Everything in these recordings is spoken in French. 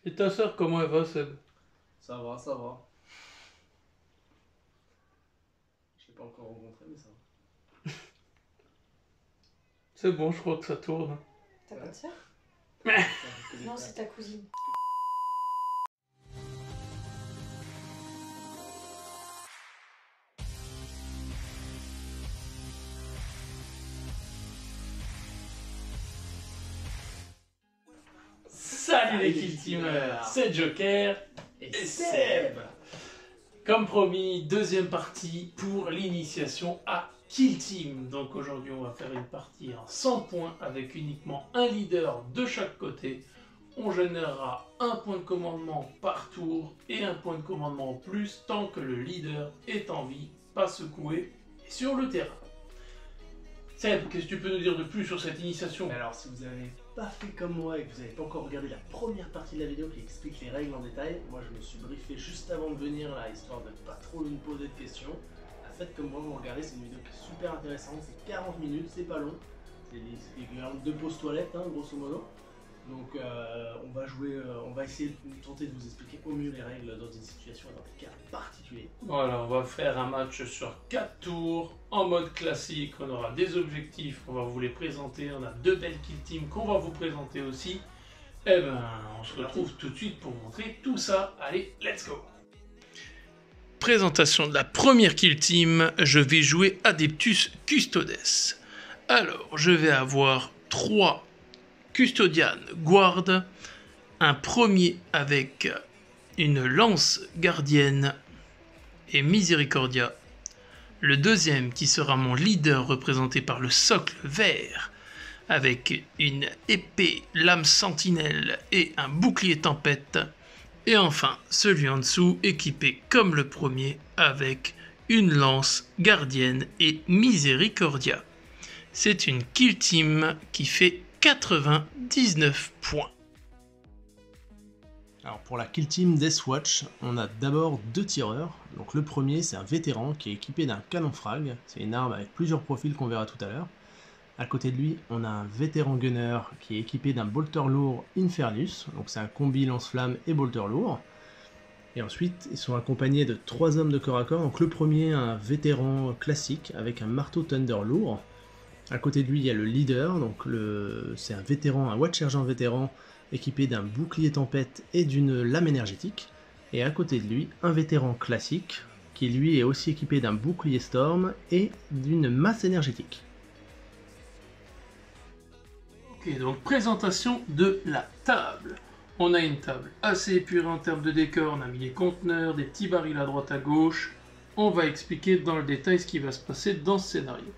Et ta soeur, comment elle va, Seb? Ça va, ça va. Je l'ai pas encore rencontré, mais ça va. C'est bon, je crois que ça tourne. T'as pas de sœur? Mais- Non, c'est ta cousine. Salut les Kill Teamers, c'est Joker et Seb. Comme promis, deuxième partie pour l'initiation à Kill Team. Donc aujourd'hui on va faire une partie en 100 points avec uniquement un leader de chaque côté. On générera un point de commandement par tour et un point de commandement en plus tant que le leader est en vie, pas secoué et sur le terrain. Seb, qu'est-ce que tu peux nous dire de plus sur cette initiation? Alors, si vous n'avez pas fait comme moi et que vous n'avez pas encore regardé la première partie de la vidéo qui explique les règles en détail, moi je me suis briefé juste avant de venir là, histoire de pas trop nous poser de questions. Faites comme moi, vous regardez, c'est une vidéo qui est super intéressante, c'est 40 minutes, c'est pas long. C'est l'équivalent de 2 pauses toilettes, hein, grosso modo. Donc on va essayer de tenter de vous expliquer au mieux les règles dans une situation et dans des cas particuliers. Voilà, on va faire un match sur 4 tours en mode classique. On aura des objectifs, on va vous les présenter. On a 2 belles kill teams qu'on va vous présenter aussi. Et ben, on se retrouve tout de suite pour montrer tout ça. Allez, let's go! Présentation de la première kill team. Je vais jouer Adeptus Custodes. Alors, je vais avoir 3 Custodian Guard, un premier avec une lance gardienne et Miséricordia, le deuxième qui sera mon leader représenté par le socle vert avec une épée lame sentinelle et un bouclier tempête, et enfin celui en dessous équipé comme le premier avec une lance gardienne et Miséricordia. C'est une kill team qui fait 99 points. Alors pour la kill team Deathwatch, on a d'abord 2 tireurs. Donc le premier c'est un vétéran qui est équipé d'un canon frag, c'est une arme avec plusieurs profils qu'on verra tout à l'heure. À côté de lui, on a un vétéran gunner qui est équipé d'un bolter lourd Infernus, donc c'est un combi lance-flamme et bolter lourd. Et ensuite, ils sont accompagnés de 3 hommes de corps à corps. Donc le premier, un vétéran classique avec un marteau thunder lourd. À côté de lui, il y a le leader, donc c'est un vétéran, un watch sergent vétéran équipé d'un bouclier tempête et d'une lame énergétique. Et à côté de lui, un vétéran classique qui lui est aussi équipé d'un bouclier storm et d'une masse énergétique. Ok, donc présentation de la table. On a une table assez épurée en termes de décor, on a mis des conteneurs, des petits barils à droite à gauche. On va expliquer dans le détail ce qui va se passer dans ce scénario.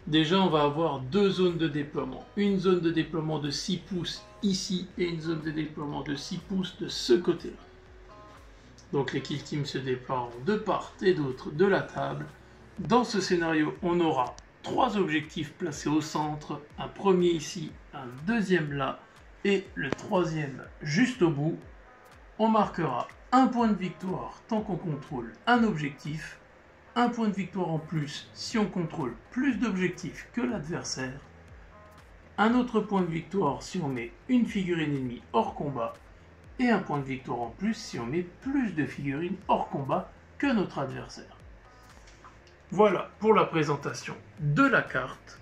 Déjà, on va avoir 2 zones de déploiement. Une zone de déploiement de 6 pouces ici et une zone de déploiement de 6 pouces de ce côté-là. Donc les kill teams se déploient de part et d'autre de la table. Dans ce scénario, on aura 3 objectifs placés au centre. Un premier ici, un deuxième là et le troisième juste au bout. On marquera un point de victoire tant qu'on contrôle un objectif. Un point de victoire en plus si on contrôle plus d'objectifs que l'adversaire. Un autre point de victoire si on met une figurine ennemie hors combat. Et un point de victoire en plus si on met plus de figurines hors combat que notre adversaire. Voilà pour la présentation de la carte.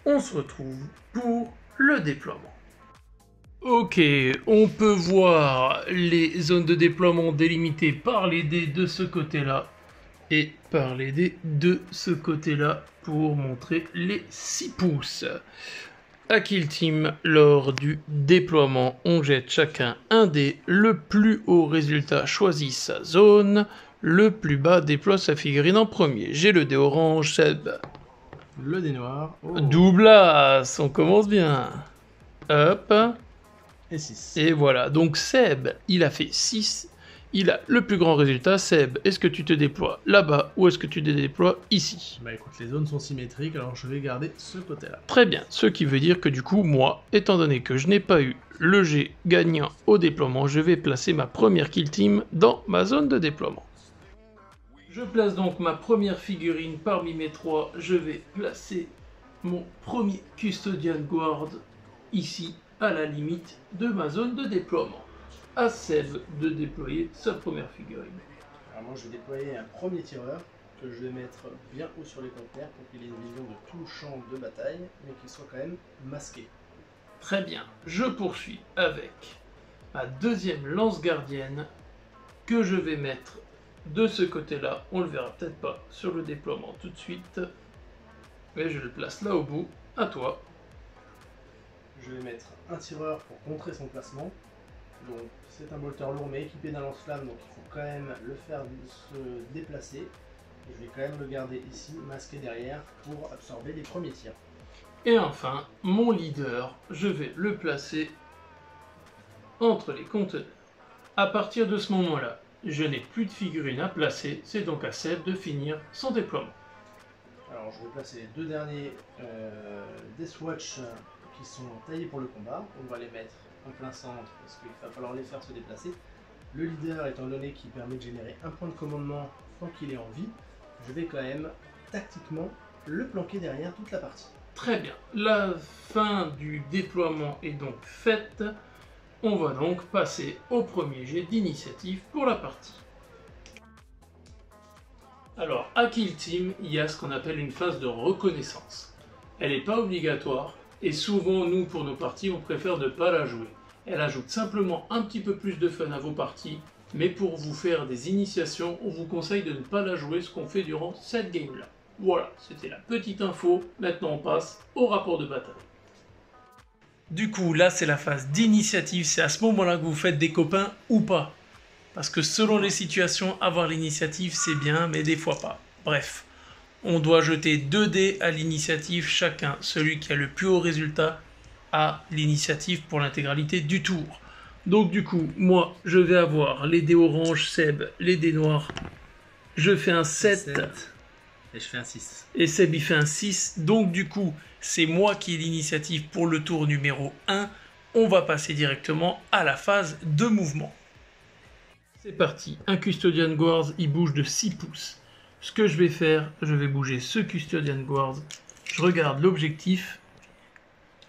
On se retrouve pour le déploiement. Ok, on peut voir les zones de déploiement délimitées par les dés de ce côté-là. Et par les dés de ce côté-là pour montrer les 6 pouces. À Kill Team, lors du déploiement, on jette chacun un dé. Le plus haut résultat choisit sa zone. Le plus bas déploie sa figurine en premier. J'ai le dé orange, Seb. Le dé noir. Oh. Double as, on commence bien. Hop. Et 6. Et voilà, donc Seb, il a fait 6. Il a le plus grand résultat. Seb, est-ce que tu te déploies là-bas ou est-ce que tu te déploies ici? Bah écoute, les zones sont symétriques, alors je vais garder ce côté-là. Très bien, ce qui veut dire que du coup, moi, étant donné que je n'ai pas eu le jet gagnant au déploiement, je vais placer ma première kill team dans ma zone de déploiement. Je place donc ma première figurine parmi mes 3. Je vais placer mon premier Custodian Guard ici, à la limite de ma zone de déploiement. à Seb de déployer sa première figurine. Alors moi je vais déployer un premier tireur que je vais mettre bien haut sur les conteneurs pour qu'il ait une vision de tout le champ de bataille, mais qu'il soit quand même masqué. Très bien, je poursuis avec ma deuxième lance gardienne que je vais mettre de ce côté-là. On le verra peut-être pas sur le déploiement tout de suite, mais je le place là au bout. À toi. Je vais mettre un tireur pour contrer son placement. Donc c'est un bolter lourd mais équipé d'un lance-flamme, donc il faut quand même le faire se déplacer. Et je vais quand même le garder ici, masqué derrière, pour absorber les premiers tirs. Et enfin, mon leader, je vais le placer entre les conteneurs. À partir de ce moment-là, je n'ai plus de figurines à placer, c'est donc à Seb de finir son déploiement. Alors je vais placer les deux derniers Deathwatch qui sont taillés pour le combat. On va les mettre en plein centre parce qu'il va falloir les faire se déplacer. Le leader, étant donné qu'il permet de générer un point de commandement tant qu'il est en vie, je vais quand même tactiquement le planquer derrière toute la partie. Très bien, la fin du déploiement est donc faite. On va donc passer au premier jet d'initiative pour la partie. Alors, à Kill Team, il y a ce qu'on appelle une phase de reconnaissance. Elle n'est pas obligatoire, et souvent, nous, pour nos parties, on préfère ne pas la jouer. Elle ajoute simplement un petit peu plus de fun à vos parties, mais pour vous faire des initiations, on vous conseille de ne pas la jouer, ce qu'on fait durant cette game-là. Voilà, c'était la petite info. Maintenant, on passe au rapport de bataille. Du coup, là, c'est la phase d'initiative. C'est à ce moment-là que vous faites des copains ou pas. Parce que selon les situations, avoir l'initiative, c'est bien, mais des fois pas. Bref, on doit jeter 2 dés à l'initiative chacun. Celui qui a le plus haut résultat a l'initiative pour l'intégralité du tour. Donc du coup, moi, je vais avoir les dés orange, Seb, les dés noirs. Je fais un 7. Et je fais un 6. Et Seb, il fait un 6. Donc du coup, c'est moi qui ai l'initiative pour le tour numéro 1. On va passer directement à la phase de mouvement. C'est parti. Un Custodian Guards, il bouge de 6 pouces. Ce que je vais faire, je vais bouger ce Custodian Guards. Je regarde l'objectif.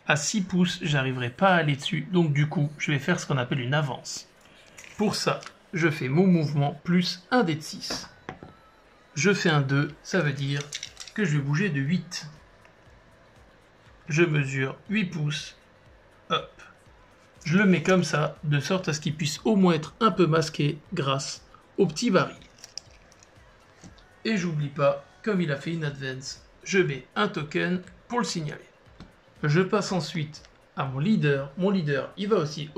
À 6 pouces, j'arriverai pas à aller dessus. Donc du coup, je vais faire ce qu'on appelle une avance. Pour ça, je fais mon mouvement plus un dé de 6. Je fais un 2, ça veut dire que je vais bouger de 8. Je mesure 8 pouces. Hop. Je le mets comme ça, de sorte à ce qu'il puisse au moins être un peu masqué grâce au petit baril. Et j'oublie pas, comme il a fait une advance, je mets un token pour le signaler. Je passe ensuite à mon leader. Mon leader, il va aussi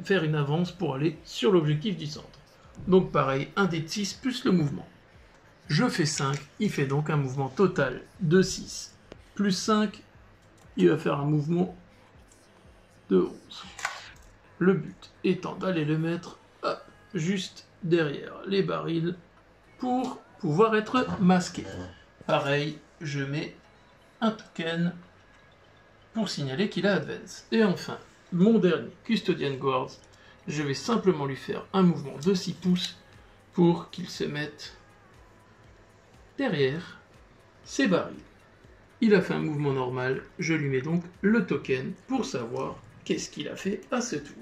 faire une avance pour aller sur l'objectif du centre. Donc pareil, un dé de 6 plus le mouvement. Je fais 5, il fait donc un mouvement total de 6. Plus 5, il va faire un mouvement de 11. Le but étant d'aller le mettre juste derrière les barils pour pouvoir être masqué. Pareil, je mets un token pour signaler qu'il a advance. Et enfin, mon dernier Custodian Guards, je vais simplement lui faire un mouvement de 6 pouces pour qu'il se mette derrière ces barils. Il a fait un mouvement normal, je lui mets donc le token pour savoir qu'est-ce qu'il a fait à ce tour.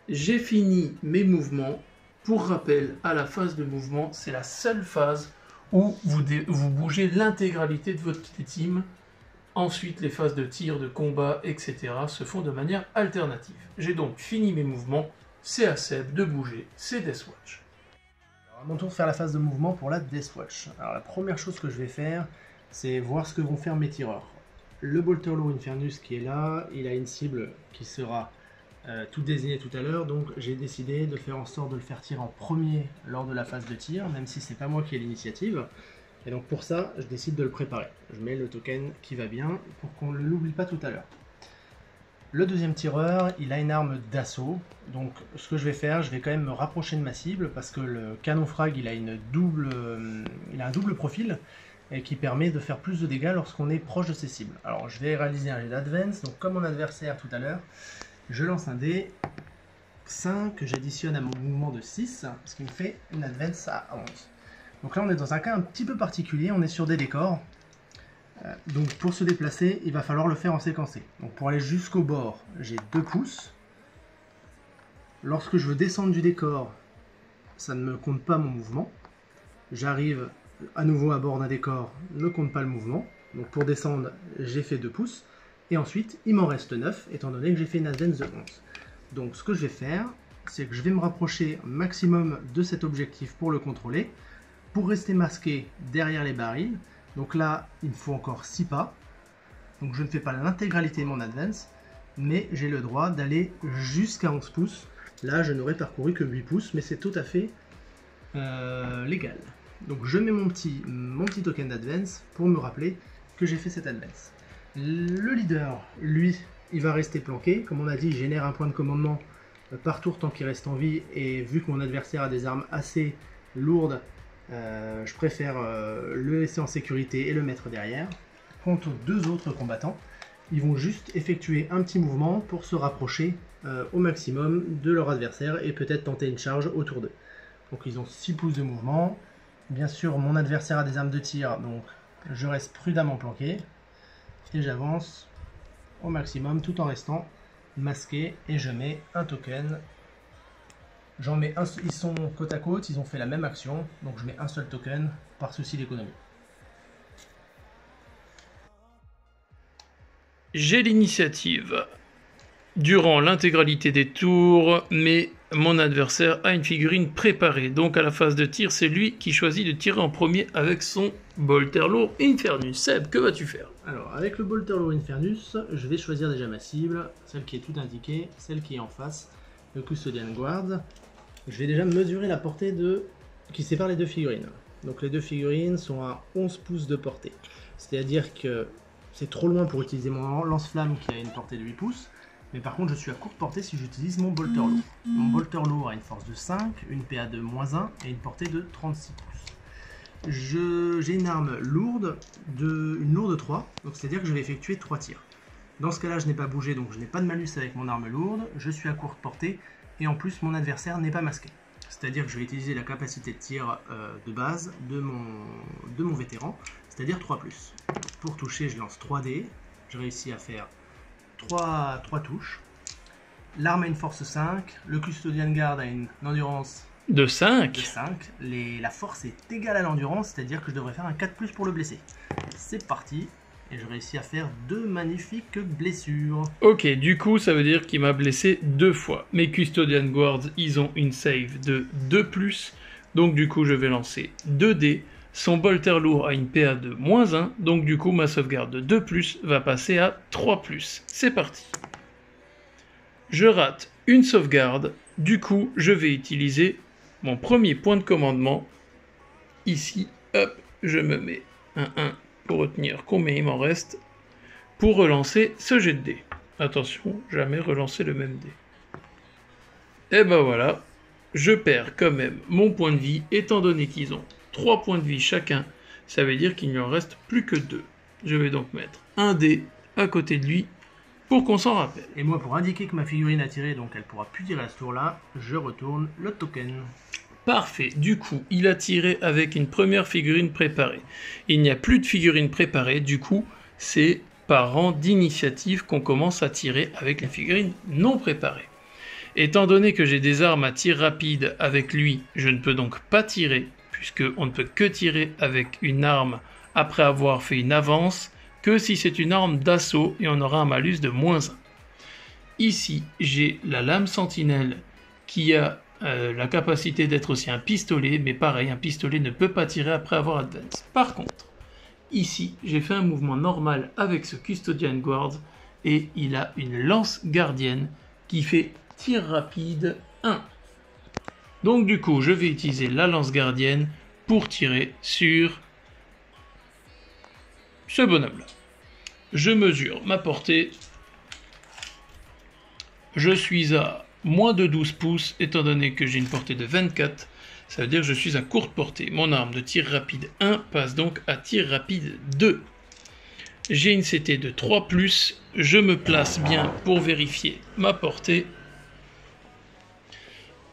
J'ai fini mes mouvements. Pour rappel, à la phase de mouvement, c'est la seule phase où vous bougez l'intégralité de votre team. Ensuite, les phases de tir, de combat, etc. se font de manière alternative. J'ai donc fini mes mouvements, c'est à Seb de bouger, c'est Deathwatch. Alors à mon tour de faire la phase de mouvement pour la Deathwatch. Alors la première chose que je vais faire, c'est voir ce que vont faire mes tireurs. Le Bolter Lourd Infernus qui est là, il a une cible qui sera tout désignée tout à l'heure, donc j'ai décidé de faire en sorte de le faire tirer en premier lors de la phase de tir, même si c'est pas moi qui ai l'initiative. Et donc pour ça, je décide de le préparer. Je mets le token qui va bien pour qu'on ne l'oublie pas tout à l'heure. Le deuxième tireur, il a une arme d'assaut. Donc ce que je vais faire, je vais quand même me rapprocher de ma cible parce que le canon frag, il a un double profil et qui permet de faire plus de dégâts lorsqu'on est proche de ses cibles. Alors je vais réaliser un jet d'advance. Donc comme mon adversaire tout à l'heure, je lance un dé 5 que j'additionne à mon mouvement de 6, ce qui me fait une advance à 11. Donc là on est dans un cas un petit peu particulier, on est sur des décors. Donc pour se déplacer, il va falloir le faire en séquencé. Donc pour aller jusqu'au bord, j'ai 2 pouces. Lorsque je veux descendre du décor, ça ne me compte pas mon mouvement. J'arrive à nouveau à bord d'un décor, ne compte pas le mouvement. Donc pour descendre, j'ai fait 2 pouces. Et ensuite, il m'en reste 9, étant donné que j'ai fait une advance de 11. Donc ce que je vais faire, c'est que je vais me rapprocher maximum de cet objectif pour le contrôler, pour rester masqué derrière les barils. Donc là, il me faut encore 6 pas. Donc je ne fais pas l'intégralité de mon advance, mais j'ai le droit d'aller jusqu'à 11 pouces. Là, je n'aurai parcouru que 8 pouces, mais c'est tout à fait légal. Donc je mets mon petit token d'advance pour me rappeler que j'ai fait cette advance. Le leader, lui, il va rester planqué. Comme on a dit, il génère un point de commandement par tour tant qu'il reste en vie. Et vu que mon adversaire a des armes assez lourdes, je préfère le laisser en sécurité et le mettre derrière. Quant aux 2 autres combattants, ils vont juste effectuer un petit mouvement pour se rapprocher au maximum de leur adversaire et peut-être tenter une charge autour d'eux. Donc ils ont 6 pouces de mouvement. Bien sûr, mon adversaire a des armes de tir, donc je reste prudemment planqué. Et j'avance au maximum tout en restant masqué. Et je mets un token. J'en mets un, ils sont côte à côte, ils ont fait la même action. Donc je mets un seul token par souci d'économie. J'ai l'initiative durant l'intégralité des tours, mais mon adversaire a une figurine préparée. Donc à la phase de tir, c'est lui qui choisit de tirer en premier avec son bolter lourd Infernus. Seb, que vas-tu faire? Alors avec le bolter lourd Infernus, je vais choisir déjà ma cible, celle qui est tout indiquée, celle qui est en face, le Custodian Guard. Je vais déjà mesurer la portée qui sépare les 2 figurines. Donc les 2 figurines sont à 11 pouces de portée. C'est-à-dire que c'est trop loin pour utiliser mon lance-flamme qui a une portée de 8 pouces. Mais par contre, je suis à courte portée si j'utilise mon bolter lourd. Mon bolter lourd a une force de 5, une PA de -1 et une portée de 36 pouces. J'ai une arme lourde, une lourde 3, donc c'est-à-dire que je vais effectuer 3 tirs. Dans ce cas-là, je n'ai pas bougé, donc je n'ai pas de malus avec mon arme lourde, je suis à courte portée, et en plus, mon adversaire n'est pas masqué. C'est-à-dire que je vais utiliser la capacité de tir de base de mon vétéran, c'est-à-dire 3+. Pour toucher, je lance 3 dés, je réussis à faire 3 touches. L'arme a une force 5, le Custodian Guard a une endurance de 5. La force est égale à l'endurance, c'est-à-dire que je devrais faire un 4+ pour le blesser. C'est parti, et je réussis à faire 2 magnifiques blessures. Ok, du coup ça veut dire qu'il m'a blessé 2 fois. Mes Custodian Guards, ils ont une save de 2+, donc du coup je vais lancer 2 dés. Son bolter lourd a une PA de -1, donc du coup ma sauvegarde de 2+, va passer à 3+. C'est parti. Je rate une sauvegarde, du coup je vais utiliser mon premier point de commandement. Ici, hop, je me mets un 1 pour retenir combien il m'en reste, pour relancer ce jet de dés. Attention, jamais relancer le même dé. Et ben voilà, je perds quand même mon point de vie, étant donné qu'ils ont 3 points de vie chacun, ça veut dire qu'il n'y en reste plus que 2. Je vais donc mettre un dé à côté de lui pour qu'on s'en rappelle. Et moi, pour indiquer que ma figurine a tiré, donc elle pourra plus tirer à ce tour-là, je retourne le token. Parfait, du coup, il a tiré avec une première figurine préparée. Il n'y a plus de figurine préparée, du coup, c'est par rang d'initiative qu'on commence à tirer avec les figurines non préparées. Étant donné que j'ai des armes à tir rapide avec lui, je ne peux donc pas tirer, puisqu'on ne peut que tirer avec une arme après avoir fait une avance, que si c'est une arme d'assaut et on aura un malus de -1. Ici, j'ai la lame sentinelle qui a la capacité d'être aussi un pistolet, mais pareil, un pistolet ne peut pas tirer après avoir advance. Par contre, ici, j'ai fait un mouvement normal avec ce Custodian Guard et il a une lance gardienne qui fait tir rapide 1. Donc du coup, je vais utiliser la lance gardienne pour tirer sur ce bonhomme-là. Je mesure ma portée. Je suis à moins de 12 pouces, étant donné que j'ai une portée de 24. Ça veut dire que je suis à courte portée. Mon arme de tir rapide 1 passe donc à tir rapide 2. J'ai une CT de 3+. Je me place bien pour vérifier ma portée.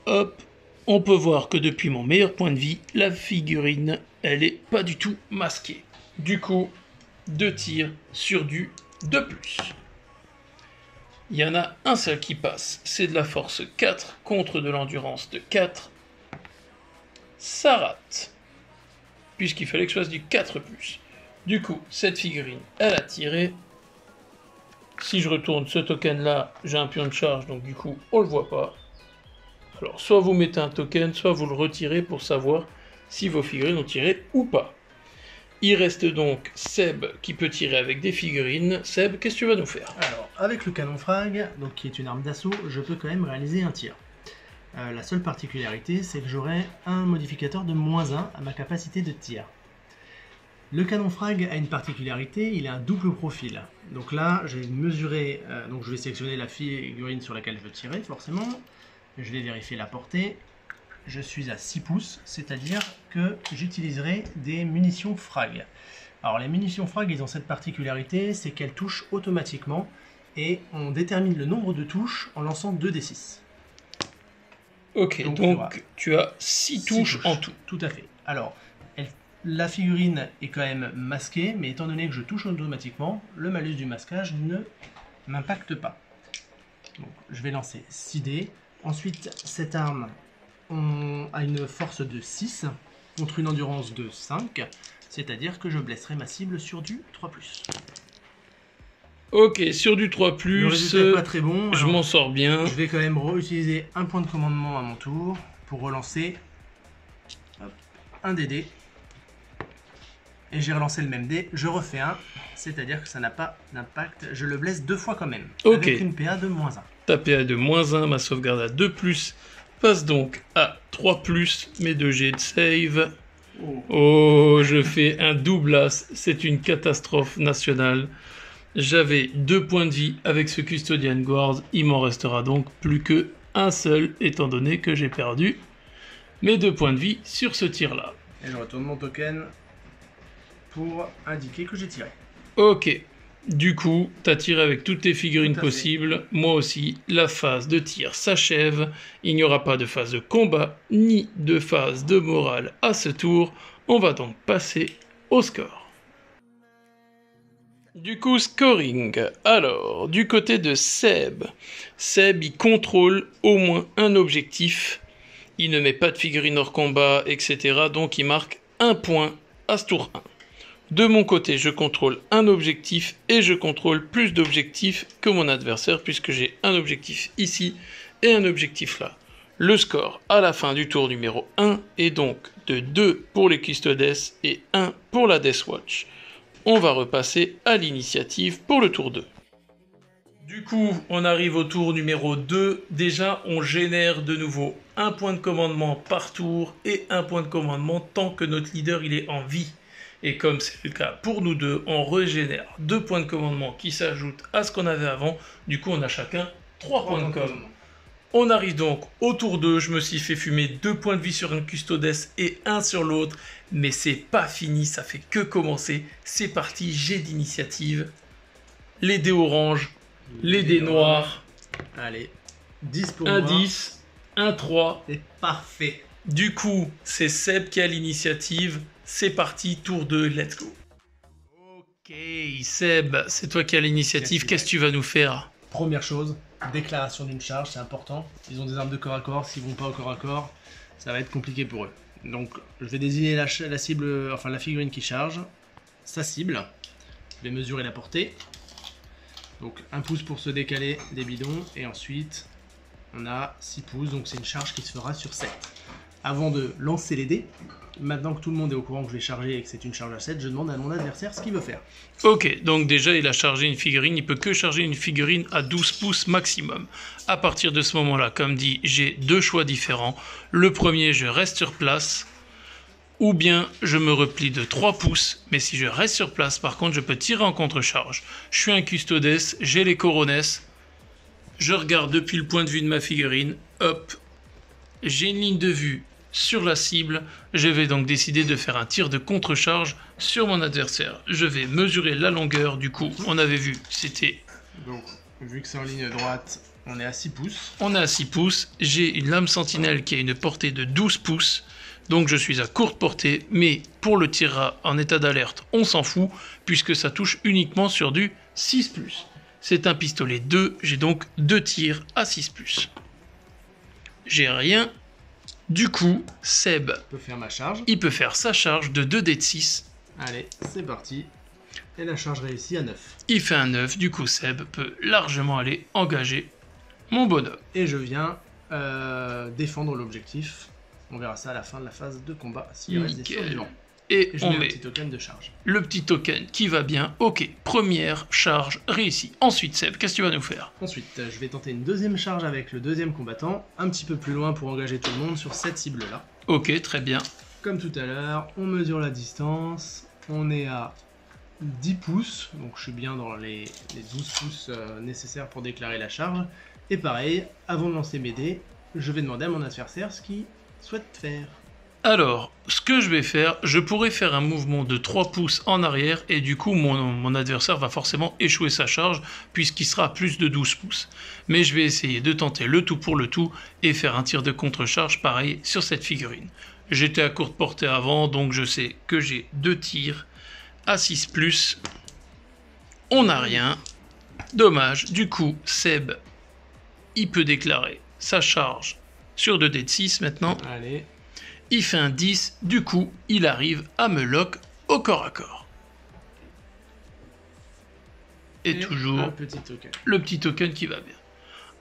Hop. On peut voir que depuis mon meilleur point de vie, la figurine, elle est pas du tout masquée. Du coup, 2 tirs sur du 2+. Il y en a un seul qui passe, c'est de la force 4 contre de l'endurance de 4. Ça rate, puisqu'il fallait que je fasse du 4+. Du coup, cette figurine, elle a tiré. Si je retourne ce token là, j'ai un pion de charge, donc du coup, on le voit pas. Alors, soit vous mettez un token, soit vous le retirez pour savoir si vos figurines ont tiré ou pas. Il reste donc Seb qui peut tirer avec des figurines. Seb, qu'est-ce que tu vas nous faire? Alors, avec le canon frag, donc qui est une arme d'assaut, je peux quand même réaliser un tir. La seule particularité, c'est que j'aurai un modificateur de -1 à ma capacité de tir. Le canon frag a une particularité, il a un double profil. Donc là, je vais mesurer, donc je vais sélectionner la figurine sur laquelle je veux tirer, forcément. Je vais vérifier la portée. Je suis à 6 pouces, c'est-à-dire que j'utiliserai des munitions frag. Alors les munitions frag, ils ont cette particularité, c'est qu'elles touchent automatiquement et on détermine le nombre de touches en lançant 2d6. Ok, donc tu as 6 touches en tout. Tout à fait. Alors, la figurine est quand même masquée, mais étant donné que je touche automatiquement, le malus du masquage ne m'impacte pas. Donc, je vais lancer 6 dés. Ensuite, cette arme a une force de 6 contre une endurance de 5, c'est-à-dire que je blesserai ma cible sur du 3+. Ok, sur du 3+, le résultat n'est pas très bon. Je m'en sors bien. Je vais quand même réutiliser un point de commandement à mon tour pour relancer un des dés. Et j'ai relancé le même dé, je refais un, c'est-à-dire que ça n'a pas d'impact. Je le blesse 2 fois quand même, avec une PA de -1. Ta PA de -1, ma sauvegarde à 2+, passe donc à 3+, mes 2 jets de save. Oh, je fais un double as, c'est une catastrophe nationale. J'avais 2 points de vie avec ce Custodian Guard, il m'en restera donc plus que un seul, étant donné que j'ai perdu mes 2 points de vie sur ce tir-là. Et je retourne mon token pour indiquer que j'ai tiré. Ok, du coup, tu as tiré avec toutes tes figurines possibles. Moi aussi, la phase de tir s'achève. Il n'y aura pas de phase de combat, ni de phase de morale à ce tour. On va donc passer au score. Du coup, scoring. Alors, du côté de Seb, il contrôle au moins un objectif. Il ne met pas de figurines hors combat, etc. Donc, il marque 1 point à ce tour 1. De mon côté, je contrôle un objectif et je contrôle plus d'objectifs que mon adversaire puisque j'ai un objectif ici et un objectif là. Le score à la fin du tour numéro 1 est donc de 2 pour les Custodes et 1 pour la Death Watch. On va repasser à l'initiative pour le tour 2. Du coup, on arrive au tour numéro 2. Déjà, on génère de nouveau un point de commandement par tour et un point de commandement tant que notre leader il est en vie. Et comme c'est le cas pour nous deux, on régénère 2 points de commandement qui s'ajoutent à ce qu'on avait avant. Du coup, on a chacun 3 points de commandement. On arrive donc au tour 2. Je me suis fait fumer 2 points de vie sur un Custodes et 1 sur l'autre. Mais c'est pas fini, ça fait que commencer. C'est parti, j'ai d'initiative. Les dés orange, les dés noirs. Allez, 10 pour un moi. 10, un 3. C'est parfait. Du coup, c'est Seb qui a l'initiative. C'est parti, tour 2, let's go. Ok, Seb, c'est toi qui as l'initiative. Qu'est-ce que tu vas nous faire? Première chose, déclaration d'une charge, c'est important. Ils ont des armes de corps à corps, s'ils vont pas au corps à corps, ça va être compliqué pour eux. Donc, je vais désigner la cible, enfin la figurine qui charge, sa cible. Je vais mesurer la portée. Donc, 1 pouce pour se décaler des bidons, et ensuite, on a 6 pouces, donc c'est une charge qui se fera sur 7. Avant de lancer les dés, maintenant que tout le monde est au courant que je vais charger et que c'est une charge à 7, je demande à mon adversaire ce qu'il veut faire. Ok, donc déjà il a chargé une figurine, il peut que charger une figurine à 12 pouces maximum. À partir de ce moment-là, comme dit, j'ai 2 choix différents. Le premier, je reste sur place, ou bien je me replie de 3 pouces, mais si je reste sur place, par contre, je peux tirer en contre-charge. Je suis un Custodes, j'ai les Corones, je regarde depuis le point de vue de ma figurine, hop, j'ai une ligne de vue sur la cible, je vais donc décider de faire un tir de contre-charge sur mon adversaire. Je vais mesurer la longueur, du coup, on avait vu, c'était... Donc, vu que c'est en ligne droite, on est à 6 pouces. On est à 6 pouces, j'ai une lame sentinelle qui a une portée de 12 pouces, donc je suis à courte portée, mais pour le tir en état d'alerte, on s'en fout, puisque ça touche uniquement sur du 6+. C'est un pistolet 2, j'ai donc 2 tirs à 6+. J'ai rien. Du coup, Seb, Je peux faire ma charge. il peut faire sa charge de 2 dés de 6. Allez, c'est parti. Et la charge réussie à 9. Il fait un 9, du coup Seb peut largement aller engager mon bonhomme. Et je viens défendre l'objectif. On verra ça à la fin de la phase de combat, s'il reste des Nickel. survivants. Et Et je on mets un met petit token de charge. le petit token qui va bien. Ok, première charge réussie. Ensuite Seb, qu'est-ce que tu vas nous faire? Ensuite, je vais tenter une deuxième charge avec le deuxième combattant, un petit peu plus loin pour engager tout le monde sur cette cible-là. Ok, très bien. Comme tout à l'heure, on mesure la distance, on est à 10 pouces, donc je suis bien dans les 12 pouces nécessaires pour déclarer la charge. Et pareil, avant de lancer mes dés, je vais demander à mon adversaire ce qu'il souhaite faire. Alors, ce que je vais faire, je pourrais faire un mouvement de 3 pouces en arrière et du coup mon adversaire va forcément échouer sa charge puisqu'il sera à plus de 12 pouces. Mais je vais essayer de tenter le tout pour le tout et faire un tir de contre-charge pareil sur cette figurine. J'étais à courte portée avant donc je sais que j'ai 2 tirs à 6+. On n'a rien. Dommage, du coup Seb, il peut déclarer sa charge sur 2 dés de 6 maintenant. Allez, Il fait un 10, du coup, il arrive à me lock au corps à corps. Et toujours un petit token. le petit token qui va bien.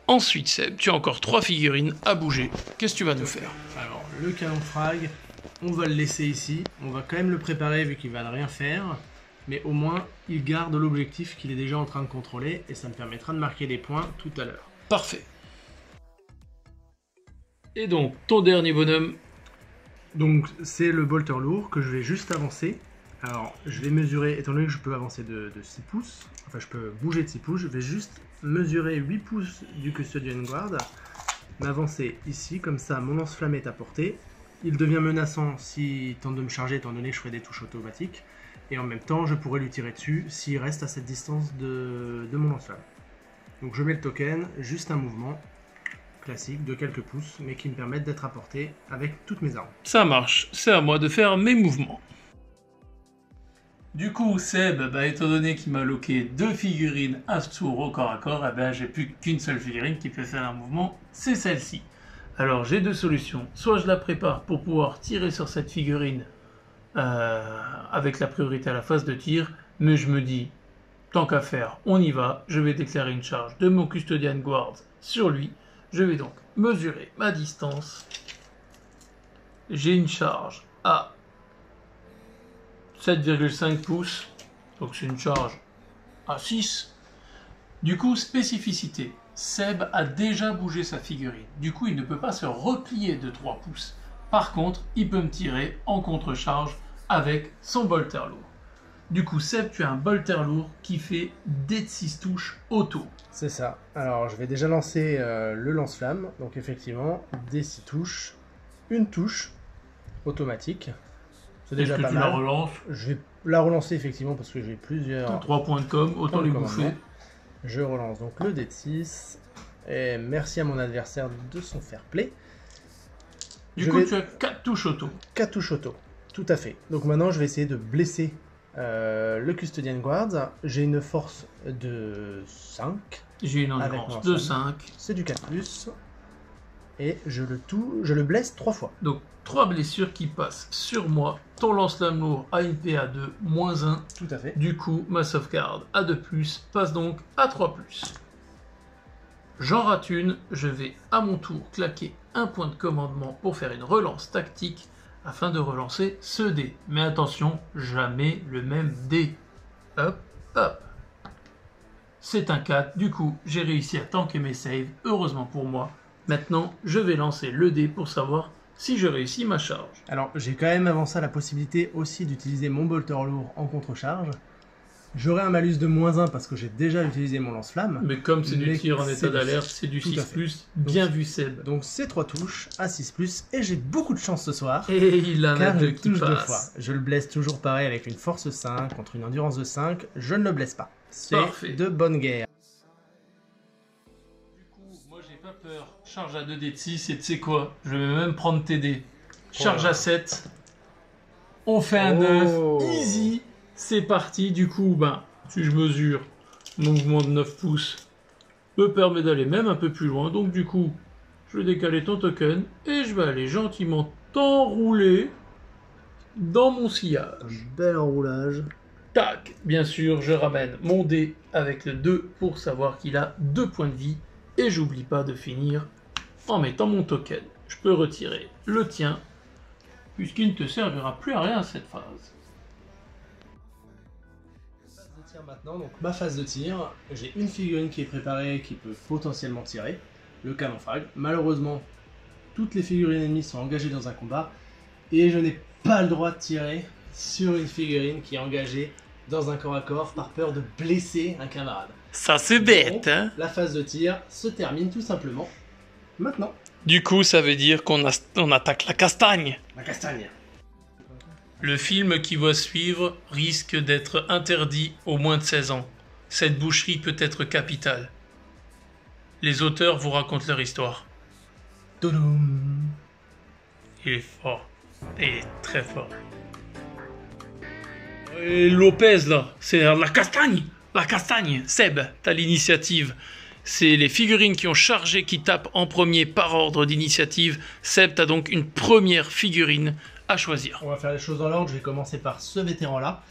Ensuite, Seb, tu as encore 3 figurines à bouger. Qu'est-ce que tu vas nous faire? Alors, le canon frag, on va le laisser ici. On va quand même le préparer vu qu'il va ne rien faire. Mais au moins, il garde l'objectif qu'il est déjà en train de contrôler. Et ça me permettra de marquer des points tout à l'heure. Parfait. Et donc, ton dernier bonhomme, Donc, c'est le bolter lourd que je vais juste avancer. Alors, je vais mesurer, étant donné que je peux avancer de 6 pouces, enfin, je peux bouger de 6 pouces, je vais juste mesurer 8 pouces du Custodian Guard, m'avancer ici, comme ça, mon lance-flamme est à portée. Il devient menaçant s'il tente de me charger, étant donné que je ferai des touches automatiques. Et en même temps, je pourrais lui tirer dessus s'il reste à cette distance de mon lance-flamme. Donc, je mets le token, juste un mouvement classique de quelques pouces, mais qui me permettent d'être à portée avec toutes mes armes. ça marche. C'est à moi de faire mes mouvements. Du coup, Seb, étant donné qu'il m'a loqué 2 figurines à ce tour au corps à corps, j'ai plus qu'une seule figurine qui peut faire un mouvement, c'est celle-ci. Alors j'ai 2 solutions. Soit je la prépare pour pouvoir tirer sur cette figurine avec la priorité à la phase de tir, mais je me dis, tant qu'à faire, on y va, je vais déclarer une charge de mon Custodian Guard sur lui. Je vais donc mesurer ma distance. J'ai une charge à 7,5 pouces, donc c'est une charge à 6. Du coup, spécificité, Seb a déjà bougé sa figurine. Du coup, il ne peut pas se replier de 3 pouces. Par contre, il peut me tirer en contre-charge avec son bolter lourd. Du coup, Seb, tu as un bolter lourd qui fait dés de 6 touches auto. C'est ça. Alors, je vais déjà lancer le lance-flamme. Donc, effectivement, des 6 touches. Une touche automatique. C'est déjà Est-ce que pas tu mal. la relances? Je vais la relancer, effectivement, parce que j'ai plusieurs 3 points de com, autant points de les commandement. bouffer. Je relance donc le dé de 6. Et merci à mon adversaire de son fair play. Du Je coup, vais- tu as 4 touches auto. 4 touches auto. Tout à fait. Donc, maintenant, je vais essayer de blesser le Custodian Guard. J'ai une force de 5. J'ai une Avec endurance mon de ensemble. 5. C'est du 4+. Et je le blesse 3 fois. Donc, 3 blessures qui passent sur moi. Ton lance-flamme lourd a une PA de -1. Tout à fait. Du coup, ma sauvegarde à 2+, passe donc à 3+. J'en rate une, je vais à mon tour claquer un point de commandement pour faire une relance tactique afin de relancer ce dé. Mais attention, jamais le même dé. Hop, hop. C'est un 4, du coup j'ai réussi à tanker mes saves, heureusement pour moi. Maintenant, je vais lancer le dé pour savoir si je réussis ma charge. Alors, j'ai quand même avancé la possibilité aussi d'utiliser mon bolter lourd en contre-charge. J'aurai un malus de -1 parce que j'ai déjà utilisé mon lance-flamme. Mais comme c'est du Mais tir en c'est état du- d'alerte, c'est du tout à 6+, bien vu Seb. Donc, c'est 3 touches à 6+. Et j'ai beaucoup de chance ce soir. Et il en a Car je 2 qui touche 2 fois. passent. Je le blesse toujours pareil avec une force 5 contre une endurance de 5. Je ne le blesse pas. C'est Parfait. de bonne guerre. Du coup, moi j'ai pas peur. Charge à 2 dés de 6 et tu sais quoi? Je vais même prendre tes dés. Charge à 7. On fait un 9. Oh. Easy. C'est parti. Du coup, si je mesure mouvement de 9 pouces me permet d'aller même un peu plus loin. Donc du coup, je vais décaler ton token et je vais aller gentiment t'enrouler dans mon sillage. Un bel enroulage. Tac, bien sûr, je ramène mon dé avec le 2 pour savoir qu'il a 2 points de vie. Et j'oublie pas de finir en mettant mon token. Je peux retirer le tien, puisqu'il ne te servira plus à rien cette phase. Phase de tir maintenant, donc ma phase de tir, j'ai une figurine qui est préparée qui peut potentiellement tirer, le canon frag. Malheureusement, toutes les figurines ennemies sont engagées dans un combat et je n'ai pas le droit de tirer sur une figurine qui est engagée dans un corps à corps par peur de blesser un camarade. Ça c'est Donc, bête, hein? La phase de tir se termine tout simplement maintenant. Du coup, ça veut dire qu'on attaque la castagne. La castagne. Le film qui va suivre risque d'être interdit aux moins de 16 ans. Cette boucherie peut être capitale. Les auteurs vous racontent leur histoire. Toudoum. Il est fort. Il est très fort. Et Lopez, là, c'est la castagne. La castagne. Seb, t'as l'initiative. C'est les figurines qui ont chargé qui tapent en premier par ordre d'initiative. Seb, t'as donc une première figurine à choisir. On va faire les choses dans l'ordre, je vais commencer par ce vétéran là.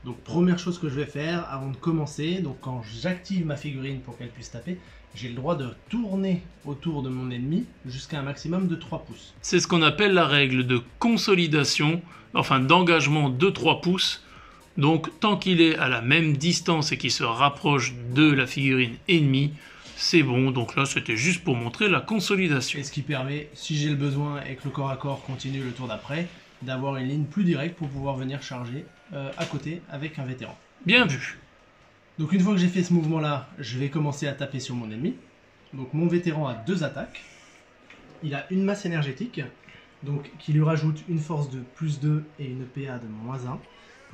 Donc première chose que je vais faire avant de commencer, donc quand j'active ma figurine pour qu'elle puisse taper, j'ai le droit de tourner autour de mon ennemi jusqu'à un maximum de 3 pouces. C'est ce qu'on appelle la règle de consolidation, enfin d'engagement de 3 pouces. Donc tant qu'il est à la même distance et qu'il se rapproche de la figurine ennemie, c'est bon. Donc là c'était juste pour montrer la consolidation. Et ce qui permet, si j'ai le besoin et que le corps à corps continue le tour d'après, d'avoir une ligne plus directe pour pouvoir venir charger à côté avec un vétéran. Bien vu. Donc une fois que j'ai fait ce mouvement là, je vais commencer à taper sur mon ennemi. Donc mon vétéran a 2 attaques. Il a une masse énergétique, donc qui lui rajoute une force de +2 et une PA de -1.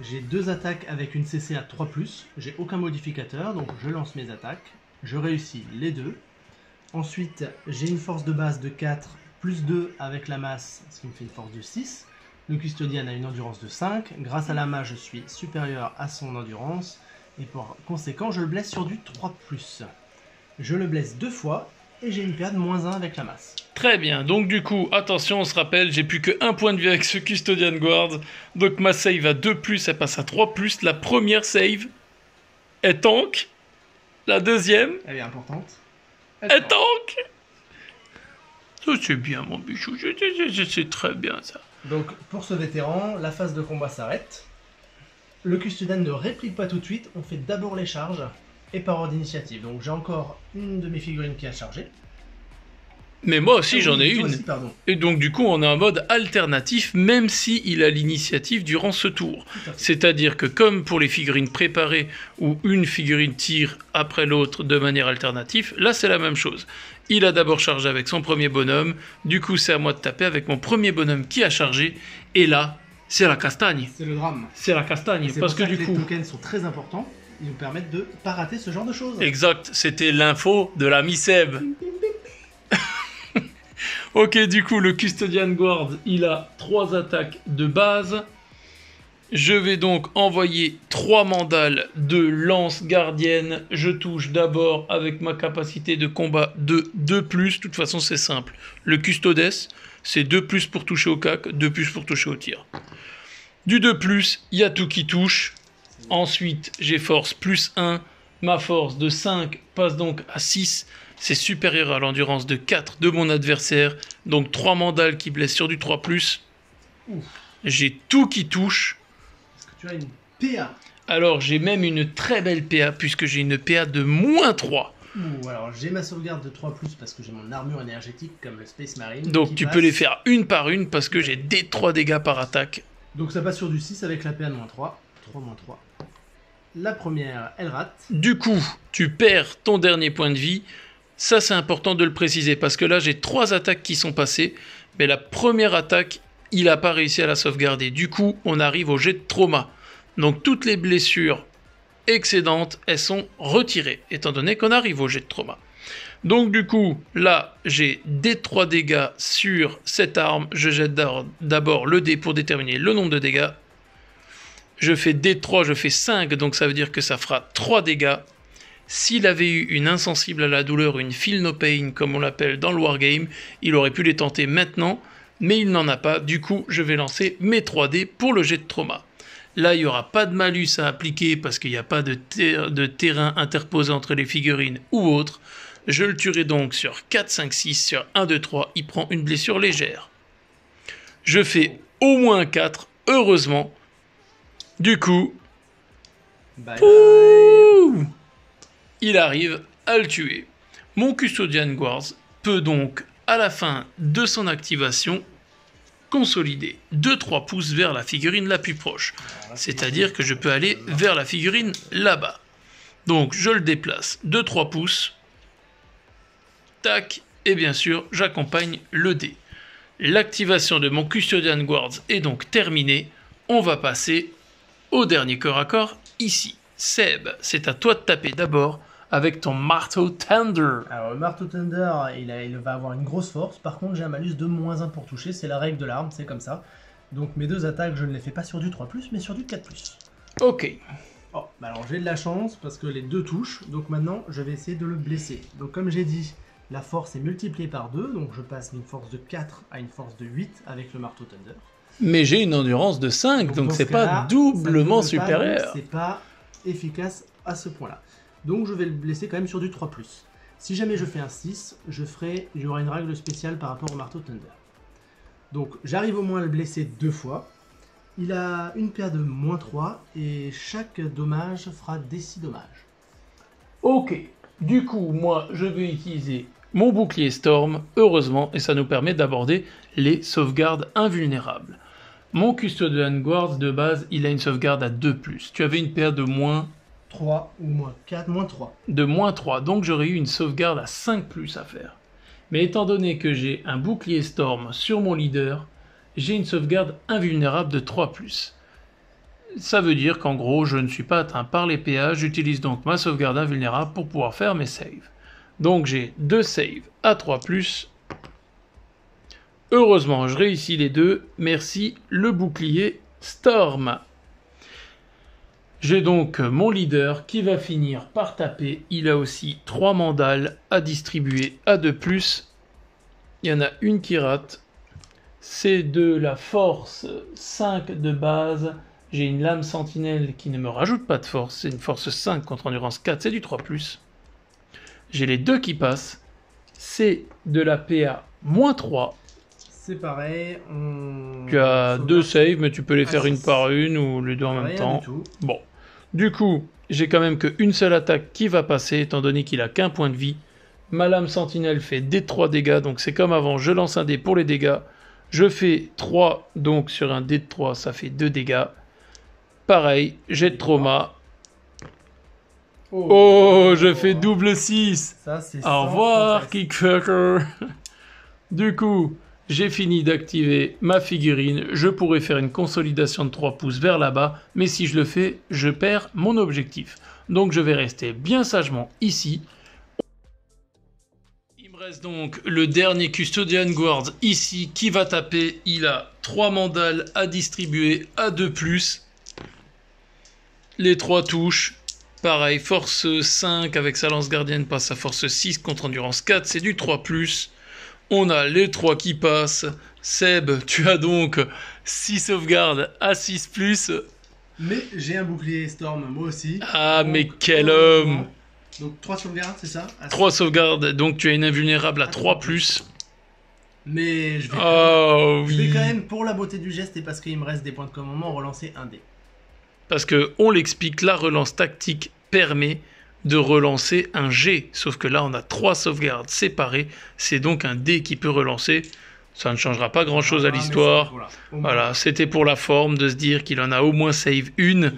J'ai 2 attaques avec une CC à 3+, j'ai aucun modificateur, donc je lance mes attaques. Je réussis les 2. Ensuite, j'ai une force de base de 4, +2 avec la masse, ce qui me fait une force de 6. Le custodian a une endurance de 5. Grâce à la masse, je suis supérieur à son endurance. Et par conséquent, je le blesse sur du 3+. Je le blesse 2 fois et j'ai une PA de -1 avec la masse. Très bien, donc du coup, attention, on se rappelle, j'ai plus que 1 point de vie avec ce Custodian Guard. Donc ma save à 2+, elle passe à 3+. La première save est tank. La deuxième Elle est importante. est tank. Ça c'est bien mon bichou, c'est très bien ça. Donc pour ce vétéran, la phase de combat s'arrête. Le custodian ne réplique pas tout de suite, on fait d'abord les charges et par ordre d'initiative. Donc j'ai encore une de mes figurines qui a chargé. Mais moi aussi j'en ai Toi une. aussi, pardon. Et donc du coup on est en mode alternatif même si il a l'initiative durant ce tour. Tout à fait. C'est-à-dire que comme pour les figurines préparées où une figurine tire après l'autre de manière alternative, là c'est la même chose. Il a d'abord chargé avec son premier bonhomme, du coup c'est à moi de taper avec mon premier bonhomme qui a chargé, et là c'est la castagne. C'est le drame. C'est la castagne, C'est parce pour que ça du les coup... tokens sont très importants. Ils nous permettent de pas rater ce genre de choses. Exact, c'était l'info de l'ami Seb. Ok, du coup, le Custodian Guard, il a 3 attaques de base. Je vais donc envoyer 3 mandales de lance gardienne. Je touche d'abord avec ma capacité de combat de 2+. De toute façon, c'est simple. Le Custodes, c'est 2+ pour toucher au cac, 2+ pour toucher au tir. Du 2+, il y a tout qui touche. Ensuite, j'ai force +1. Ma force de 5 passe donc à 6. C'est supérieur à l'endurance de 4 de mon adversaire. Donc 3 mandales qui blessent sur du 3+. Ouf. J'ai tout qui touche. Est-ce que tu as une PA? Alors j'ai même une très belle PA puisque j'ai une PA de -3. Ouh, alors j'ai ma sauvegarde de 3+, parce que j'ai mon armure énergétique comme le Space Marine. Donc qui tu passe. peux les faire une par une parce que j'ai des 3 dégâts par attaque. Donc ça passe sur du 6 avec la PA de -3. 3 -3. La première, elle rate. Du coup, tu perds ton dernier point de vie. Ça, c'est important de le préciser parce que là, j'ai 3 attaques qui sont passées. Mais la première attaque, il n'a pas réussi à la sauvegarder. Du coup, on arrive au jet de trauma. Donc, toutes les blessures excédentes, elles sont retirées, étant donné qu'on arrive au jet de trauma. Donc, du coup, là, j'ai des 3 dégâts sur cette arme. Je jette d'abord le dé pour déterminer le nombre de dégâts. Je fais D3, je fais 5, donc ça veut dire que ça fera 3 dégâts. S'il avait eu une insensible à la douleur, une feel no pain comme on l'appelle dans le wargame, il aurait pu les tenter maintenant, mais il n'en a pas. Du coup, je vais lancer mes 3D pour le jet de trauma. Là, il n'y aura pas de malus à appliquer parce qu'il n'y a pas de terrain interposé entre les figurines ou autre. Je le tuerai donc sur 4, 5, 6, sur 1, 2, 3, il prend une blessure légère. Je fais au moins 4, heureusement. Du coup, Bye pouh, il arrive à le tuer. Mon Custodian Guards peut donc, à la fin de son activation, consolider 2-3 pouces vers la figurine la plus proche. C'est-à-dire que je peux aller vers la figurine là-bas. Donc je le déplace 2-3 pouces. Tac. Et bien sûr, j'accompagne le dé. L'activation de mon Custodian Guards est donc terminée. On va passer au dernier corps à corps ici. Seb, c'est à toi de taper d'abord avec ton marteau Tender. Alors le marteau Thunder, il va avoir une grosse force. Par contre, j'ai un malus de -1 pour toucher. C'est la règle de l'arme, c'est comme ça. Donc mes deux attaques, je ne les fais pas sur du 3+, mais sur du 4+. Ok. Oh, bah alors j'ai de la chance parce que les deux touchent. Donc maintenant, je vais essayer de le blesser. Donc comme j'ai dit, la force est multipliée par 2. Donc je passe d'une force de 4 à une force de 8 avec le marteau Thunder. Mais j'ai une endurance de 5, donc dans c'est ce cas-là, pas doublement ça ne double pas, supérieur. donc c'est pas efficace à ce point-là. Donc je vais le blesser quand même sur du 3+. Si jamais je fais un 6, il y aura une règle spéciale par rapport au marteau Thunder. Donc j'arrive au moins à le blesser 2 fois. Il a une PA de -3 et chaque dommage fera des 6 dommages. Ok. Du coup, moi, je vais utiliser mon bouclier Storm, heureusement, et ça nous permet d'aborder les sauvegardes invulnérables. Mon Custodian Guards de base, il a une sauvegarde à 2+. Tu avais une PA de -3, 3 ou -4, -3. de -3, donc j'aurais eu une sauvegarde à 5+ à faire. Mais étant donné que j'ai un bouclier Storm sur mon leader, j'ai une sauvegarde invulnérable de 3+. Ça veut dire qu'en gros, je ne suis pas atteint par les PA, j'utilise donc ma sauvegarde invulnérable pour pouvoir faire mes saves. Donc j'ai 2 saves à 3+. Heureusement, je réussis les deux. Merci le bouclier Storm. J'ai donc mon leader qui va finir par taper. Il a aussi 3 mandales à distribuer à 2+. Il y en a une qui rate. C'est de la force 5 de base. J'ai une lame sentinelle qui ne me rajoute pas de force. C'est une force 5 contre endurance 4. C'est du 3+. J'ai les deux qui passent. C'est de la PA -3. C'est pareil. Tu as 2 saves, mais tu peux les faire une 6. par une ou les deux en même Rien temps. du tout. Bon. Du coup, j'ai quand même qu'une seule attaque qui va passer, étant donné qu'il a qu'un point de vie. Ma lame sentinelle fait des 3 dégâts, donc c'est comme avant, je lance un dé pour les dégâts. Je fais 3, donc sur un dé de 3, ça fait 2 dégâts. Pareil, jet de trauma. Oh, je fais double 6. Ça, c'est Au sans revoir, conteste. Kickfucker. Du coup, j'ai fini d'activer ma figurine. Je pourrais faire une consolidation de 3 pouces vers là-bas, mais si je le fais, je perds mon objectif. Donc je vais rester bien sagement ici. Il me reste donc le dernier Custodian Guard ici qui va taper. Il a 3 mandales à distribuer à 2+. Les 3 touches. Pareil, force 5 avec sa lance gardienne passe à force 6 contre endurance 4, c'est du 3+. On a les 3 qui passent. Seb, tu as donc 6 sauvegardes à 6+. Mais j'ai un bouclier Storm, moi aussi. Ah, Donc, mais quel homme! Donc 3 sauvegardes, c'est ça? 3 sauvegardes, donc tu as une invulnérable à 3+. Mais je vais, Oh je vais oui! quand même, pour la beauté du geste et parce qu'il me reste des points de commandement, relancer un dé. Parce que, on l'explique, la relance tactique permet de relancer un G. Sauf que là, on a 3 sauvegardes séparées. C'est donc un D qui peut relancer. Ça ne changera pas grand-chose à l'histoire. Voilà, c'était pour la forme de se dire qu'il en a au moins save une.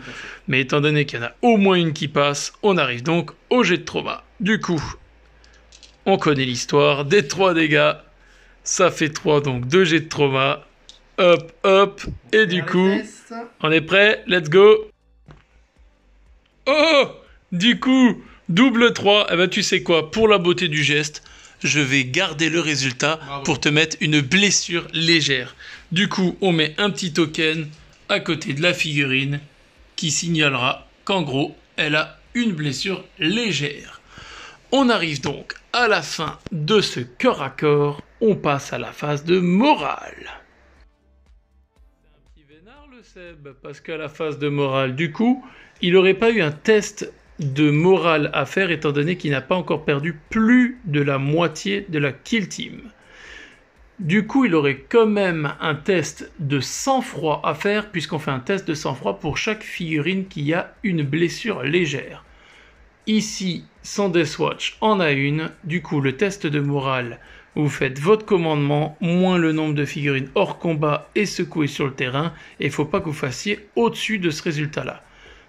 Mais étant donné qu'il y en a au moins une qui passe, on arrive donc au jet de trauma. Du coup, on connaît l'histoire. Des 3 dégâts, ça fait 3, donc 2 jets de trauma. Hop, hop. Et du coup, on est prêt? Let's go! Oh! Du coup, double 3. Eh ben, tu sais quoi? Pour la beauté du geste, je vais garder le résultat pour te mettre une blessure légère. Du coup, on met un petit token à côté de la figurine qui signalera qu'en gros, elle a une blessure légère. On arrive donc à la fin de ce corps à corps, on passe à la phase de morale. C'est un petit vénard le Seb, parce qu'à la phase de morale, du coup, il n'aurait pas eu un test de morale à faire étant donné qu'il n'a pas encore perdu plus de la moitié de la kill team. Du coup, il aurait quand même un test de sang-froid à faire puisqu'on fait un test de sang-froid pour chaque figurine qui a une blessure légère. Ici, sans Deathwatch en a une, du coup le test de morale, vous faites votre commandement, moins le nombre de figurines hors combat et secouées sur le terrain, et il ne faut pas que vous fassiez au-dessus de ce résultat-là.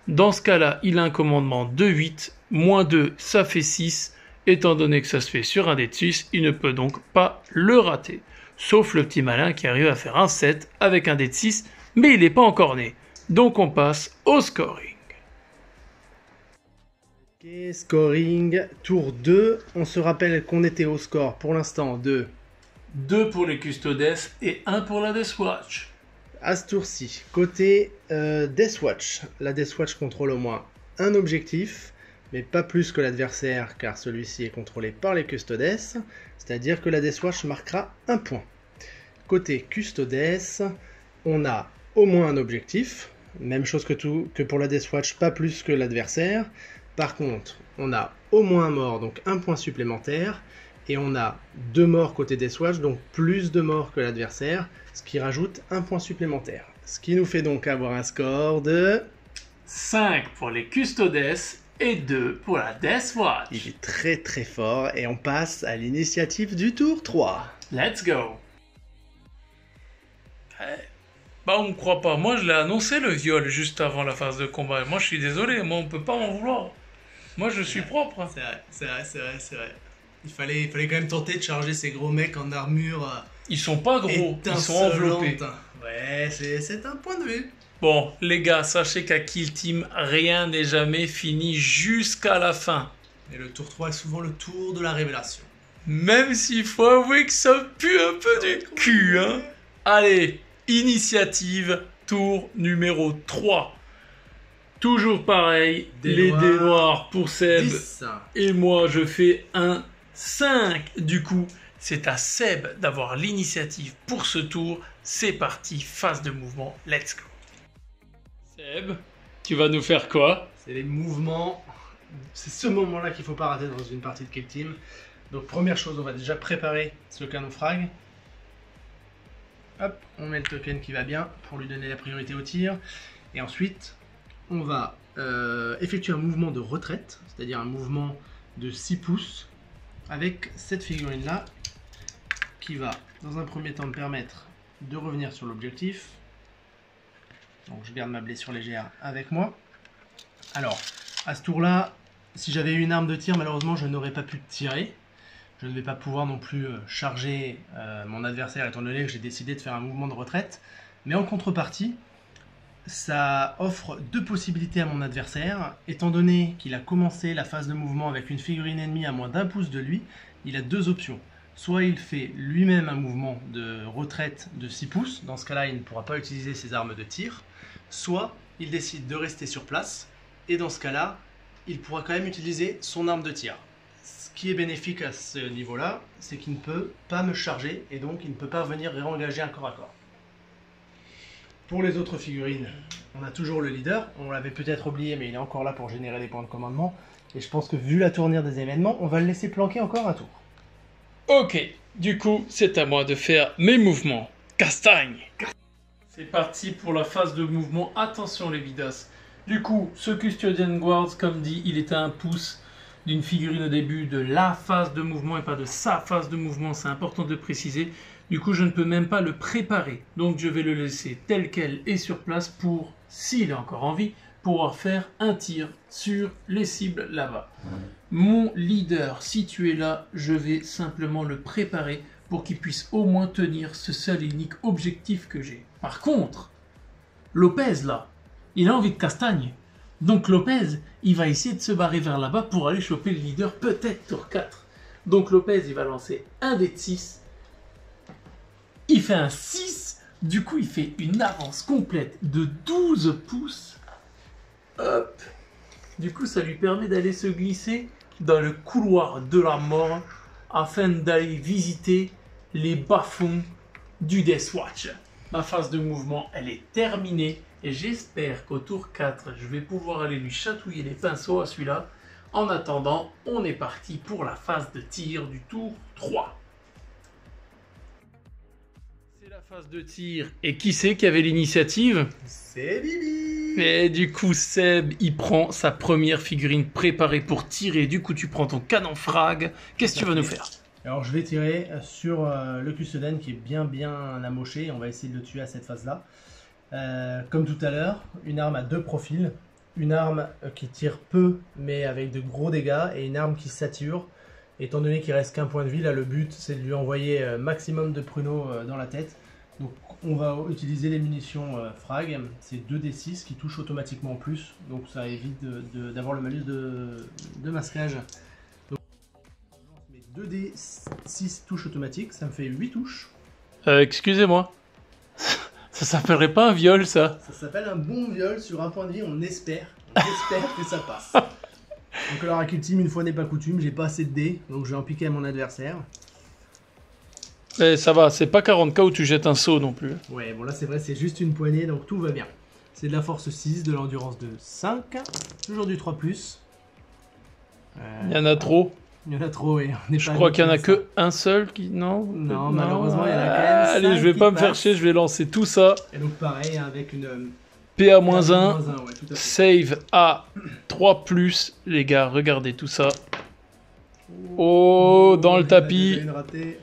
Dans ce cas-là, il a un commandement de 8, moins 2, ça fait 6, étant donné que ça se fait sur un dé de 6, il ne peut donc pas le rater. Sauf le petit malin qui arrive à faire un 7 avec un dé de 6, mais il n'est pas encore né. Donc on passe au scoring. Ok, scoring, tour 2. On se rappelle qu'on était au score pour l'instant de 2 pour les Custodes et 1 pour la Deathwatch. à ce tour-ci. Côté Deathwatch, la Deathwatch contrôle au moins un objectif, mais pas plus que l'adversaire car celui-ci est contrôlé par les Custodes, c'est-à-dire que la Deathwatch marquera un point. Côté Custodes, on a au moins un objectif, même chose que pour la Deathwatch, pas plus que l'adversaire. Par contre, on a au moins un mort, donc un point supplémentaire, et on a 2 morts côté Deathwatch, donc plus de morts que l'adversaire, ce qui rajoute un point supplémentaire. Ce qui nous fait donc avoir un score de 5 pour les Custodes et 2 pour la Deathwatch. Il est très très fort, et on passe à l'initiative du tour 3. Let's go. Bah on me croit pas, moi je l'ai annoncé le viol juste avant la phase de combat. Moi je suis désolé, moi on peut pas m'en vouloir. Moi je suis propre. C'est vrai. Il fallait quand même tenter de charger ces gros mecs en armure Ils sont pas gros, ils sont enveloppés. Ouais, c'est un point de vue. Bon, les gars, sachez qu'à Kill Team, rien n'est jamais fini jusqu'à la fin. Et le tour 3 est souvent le tour de la révélation. Même s'il faut avouer que ça pue un peu du cul, hein. Allez, initiative, tour numéro 3. Toujours pareil, les dés noirs pour Seb. 10. Et moi, je fais un 5. Du coup, c'est à Seb d'avoir l'initiative pour ce tour. C'est parti, phase de mouvement, let's go. Seb, tu vas nous faire quoi? C'est les mouvements. C'est ce moment-là qu'il ne faut pas rater dans une partie de Kill Team. Donc première chose, on va déjà préparer ce canon frag. Hop, on met le token qui va bien pour lui donner la priorité au tir. Et ensuite, on va effectuer un mouvement de retraite, c'est-à-dire un mouvement de 6 pouces avec cette figurine-là qui va, dans un premier temps, me permettre de revenir sur l'objectif. Donc je garde ma blessure légère avec moi. Alors, à ce tour-là, si j'avais eu une arme de tir, malheureusement, je n'aurais pas pu tirer. Je ne vais pas pouvoir non plus charger mon adversaire étant donné que j'ai décidé de faire un mouvement de retraite. Mais en contrepartie, ça offre 2 possibilités à mon adversaire. Étant donné qu'il a commencé la phase de mouvement avec une figurine ennemie à moins d'1 pouce de lui, il a 2 options. Soit il fait lui-même un mouvement de retraite de 6 pouces, dans ce cas-là il ne pourra pas utiliser ses armes de tir, soit il décide de rester sur place, et dans ce cas-là, il pourra quand même utiliser son arme de tir. Ce qui est bénéfique à ce niveau-là, c'est qu'il ne peut pas me charger, et donc il ne peut pas venir réengager un corps à corps. Pour les autres figurines, on a toujours le leader, on l'avait peut-être oublié, mais il est encore là pour générer des points de commandement, et je pense que vu la tournure des événements, on va le laisser planquer encore un tour. Ok, du coup, c'est à moi de faire mes mouvements. Castagne. C'est parti pour la phase de mouvement. Attention les vidas. Du coup, ce Custodian Guards, comme dit, il est à 1 pouce d'une figurine au début de la phase de mouvement et pas de sa phase de mouvement. C'est important de préciser. Du coup, je ne peux même pas le préparer. Donc, je vais le laisser tel quel et sur place pour, s'il a encore envie, pouvoir faire un tir sur les cibles là-bas. Mon leader, si tu es là, je vais simplement le préparer pour qu'il puisse au moins tenir ce seul et unique objectif que j'ai. Par contre, Lopez là, il a envie de castagne. Donc Lopez, il va essayer de se barrer vers là-bas pour aller choper le leader, peut-être tour 4. Donc Lopez, il va lancer un dé de 6. Il fait un 6. Du coup, il fait une avance complète de 12 pouces. Hop. Du coup, ça lui permet d'aller se glisser dans le couloir de la mort afin d'aller visiter les bas-fonds du Deathwatch. Ma phase de mouvement, elle est terminée et j'espère qu'au tour 4, je vais pouvoir aller lui chatouiller les pinceaux à celui-là. En attendant, on est parti pour la phase de tir du tour 3. C'est la phase de tir. Et qui c'est qui avait l'initiative? C'est Bibi. Et du coup, Seb, il prend sa première figurine préparée pour tirer. Du coup, tu prends ton canon frag. Qu'est-ce que tu vas nous faire? Alors je vais tirer sur le Custoden qui est bien amoché. On va essayer de le tuer à cette phase-là. Comme tout à l'heure, une arme à 2 profils. Une arme qui tire peu mais avec de gros dégâts et une arme qui sature. Étant donné qu'il reste qu'un point de vie, là le but c'est de lui envoyer maximum de pruneaux dans la tête. Donc on va utiliser les munitions frag, c'est 2d6 qui touchent automatiquement en plus. Donc ça évite d'avoir le malus de masquage. Donc je lance mes 2d6 touches automatiques, ça me fait 8 touches. Excusez-moi. Ça s'appellerait pas un viol, ça? Ça s'appelle un bon viol sur un point de vie, on espère que ça passe. Donc alors avec Ultime, une fois n'est pas coutume, j'ai pas assez de dés, donc je vais en piquer à mon adversaire. Eh, ça va, c'est pas 40k où tu jettes un saut non plus. Ouais, bon là c'est vrai, c'est juste une poignée, donc tout va bien. C'est de la force 6, de l'endurance de 5, toujours du 3+. Il y en a trop. Il y en a trop, et on est Je pas crois qu'il y en a habitué à que un seul qui... Non, Non, malheureusement, il y en a quand même Allez, cinq je vais qui pas me passent. faire chier, je vais lancer tout ça. ça. Et donc pareil, avec une... PA-1, ouais, tout à fait. save à 3+. Les gars, regardez tout ça. Oh, dans le il a déjà tapis. une ratée.